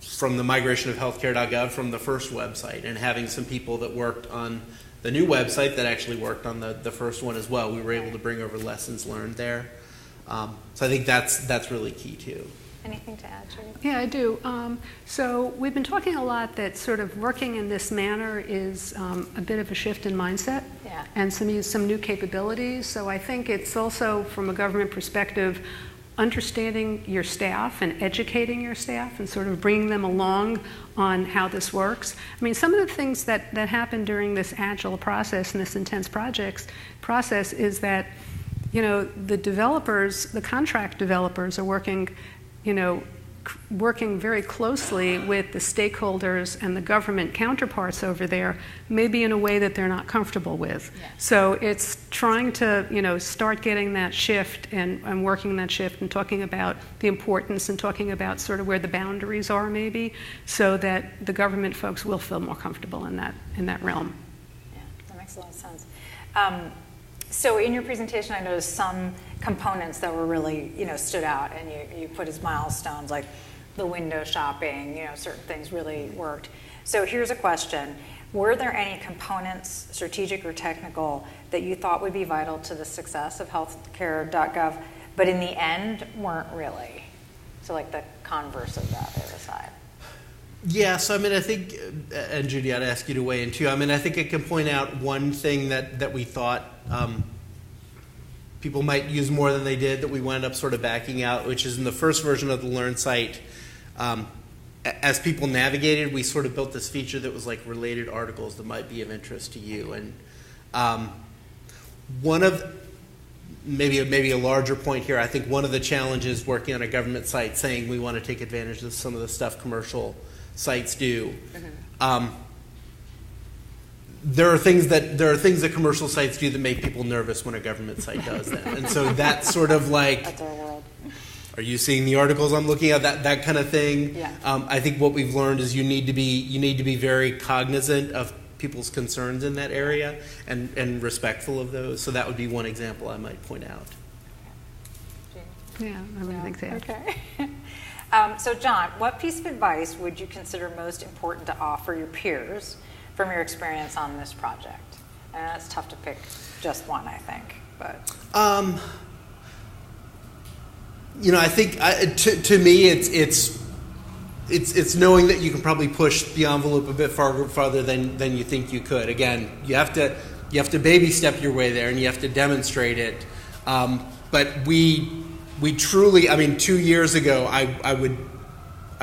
from the migration of HealthCare.gov from the first website, and having some people that worked on the new website that actually worked on the first one as well. We were able to bring over lessons learned there. So I think that's really key too. Anything to add, Judy? Yeah, I do. So we've been talking a lot that sort of working in this manner is a bit of a shift in mindset and some new capabilities. So I think it's also, from a government perspective, understanding your staff and educating your staff and sort of bringing them along on how this works. I mean, some of the things that happen during this Agile process and this intense process is that, the developers, the contract developers are working very closely with the stakeholders and the government counterparts over there, maybe in a way that they're not comfortable with. Yeah. So it's trying to, start getting that shift and working that shift and talking about the importance and talking about sort of where the boundaries are maybe, so that the government folks will feel more comfortable in that realm. Yeah, that makes a lot of sense. So in your presentation, I noticed some components that were really, stood out, and you put as milestones, like the window shopping, certain things really worked. So here's a question. Were there any components, strategic or technical, that you thought would be vital to the success of healthcare.gov, but in the end weren't really? So like the converse of that other side. Yeah, so I think, and Judy, I'd ask you to weigh in too. I think I can point out one thing that we thought people might use more than they did, that we wound up sort of backing out, which is in the first version of the Learn site. As people navigated, we sort of built this feature that was like related articles that might be of interest to you. And one of, maybe a larger point here, I think one of the challenges working on a government site, saying we want to take advantage of some of the stuff commercial sites do. There are things that commercial sites do that make people nervous when a government site does that, and so that's sort of like, that's our world. Are you seeing the articles I'm looking at? That kind of thing. Yeah. I think what we've learned is you need to be very cognizant of people's concerns in that area and respectful of those. So that would be one example I might point out. Yeah, I would think so. Okay. So John, what piece of advice would you consider most important to offer your peers from your experience on this project? And it's tough to pick just one, I think, but. I think to me it's knowing that you can probably push the envelope a bit farther than you think you could. Again, you have to baby step your way there, and you have to demonstrate it. But we truly, 2 years ago, I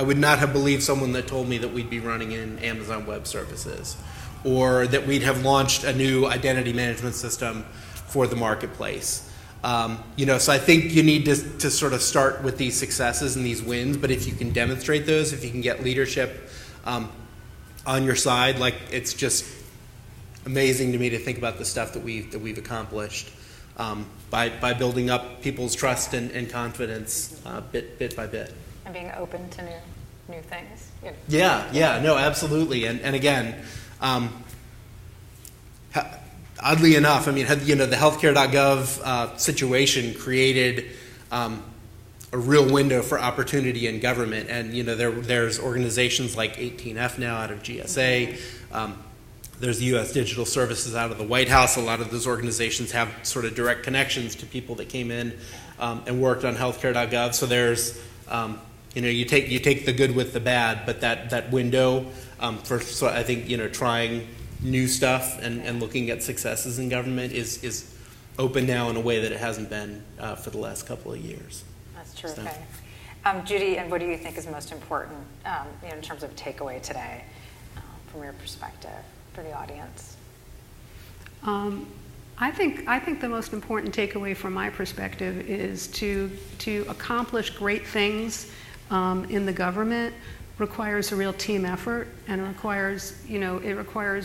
would not have believed someone that told me that we'd be running in Amazon Web Services, or that we'd have launched a new identity management system for the marketplace. So I think you need to sort of start with these successes and these wins, but if you can demonstrate those, if you can get leadership on your side, like, it's just amazing to me to think about the stuff that we've accomplished by building up people's trust and confidence bit by bit. And being open to new things. Yeah, no, absolutely. And again, oddly enough, the healthcare.gov situation created a real window for opportunity in government. And there's organizations like 18F now out of GSA. There's the U.S. Digital Services out of the White House. A lot of those organizations have sort of direct connections to people that came in and worked on healthcare.gov. So there's, you take the good with the bad, but that window so I think trying new stuff and looking at successes in government is open now in a way that it hasn't been for the last couple of years. That's terrific. So. Judy, and what do you think is most important in terms of takeaway today from your perspective for the audience? I think the most important takeaway from my perspective is to accomplish great things in the government requires a real team effort, and it requires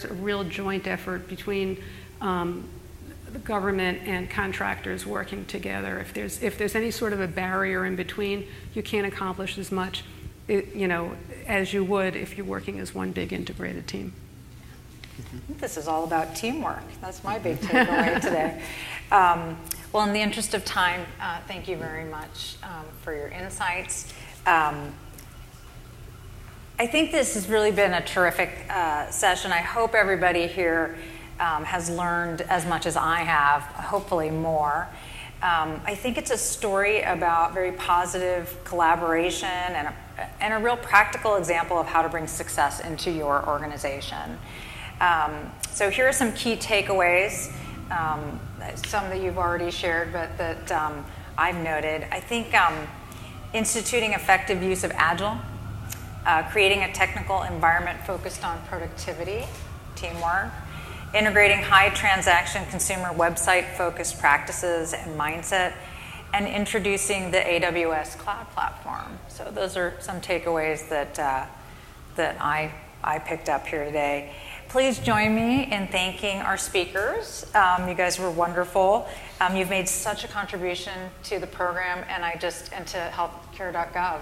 a real joint effort between the government and contractors working together. If there's any sort of a barrier in between, you can't accomplish as much, as you would if you're working as one big integrated team. This is all about teamwork. That's my big takeaway today. Well, in the interest of time, thank you very much for your insights. I think this has really been a terrific session. I hope everybody here has learned as much as I have, hopefully more. I think it's a story about very positive collaboration and a real practical example of how to bring success into your organization. So here are some key takeaways, some that you've already shared, but that I've noted. I think instituting effective use of Agile, creating a technical environment focused on productivity, teamwork, integrating high transaction consumer website focused practices and mindset, and introducing the AWS cloud platform. So those are some takeaways that I picked up here today. Please join me in thanking our speakers. You guys were wonderful. You've made such a contribution to the program and to healthcare.gov.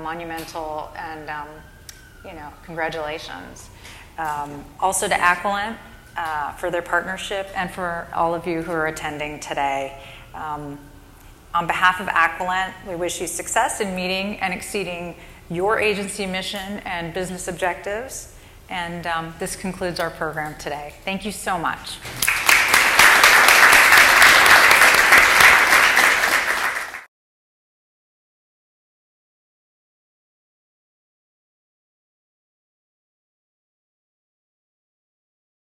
Monumental, and congratulations. Also to Aquilent for their partnership, and for all of you who are attending today. On behalf of Aquilent, we wish you success in meeting and exceeding your agency mission and business objectives. And this concludes our program today. Thank you so much.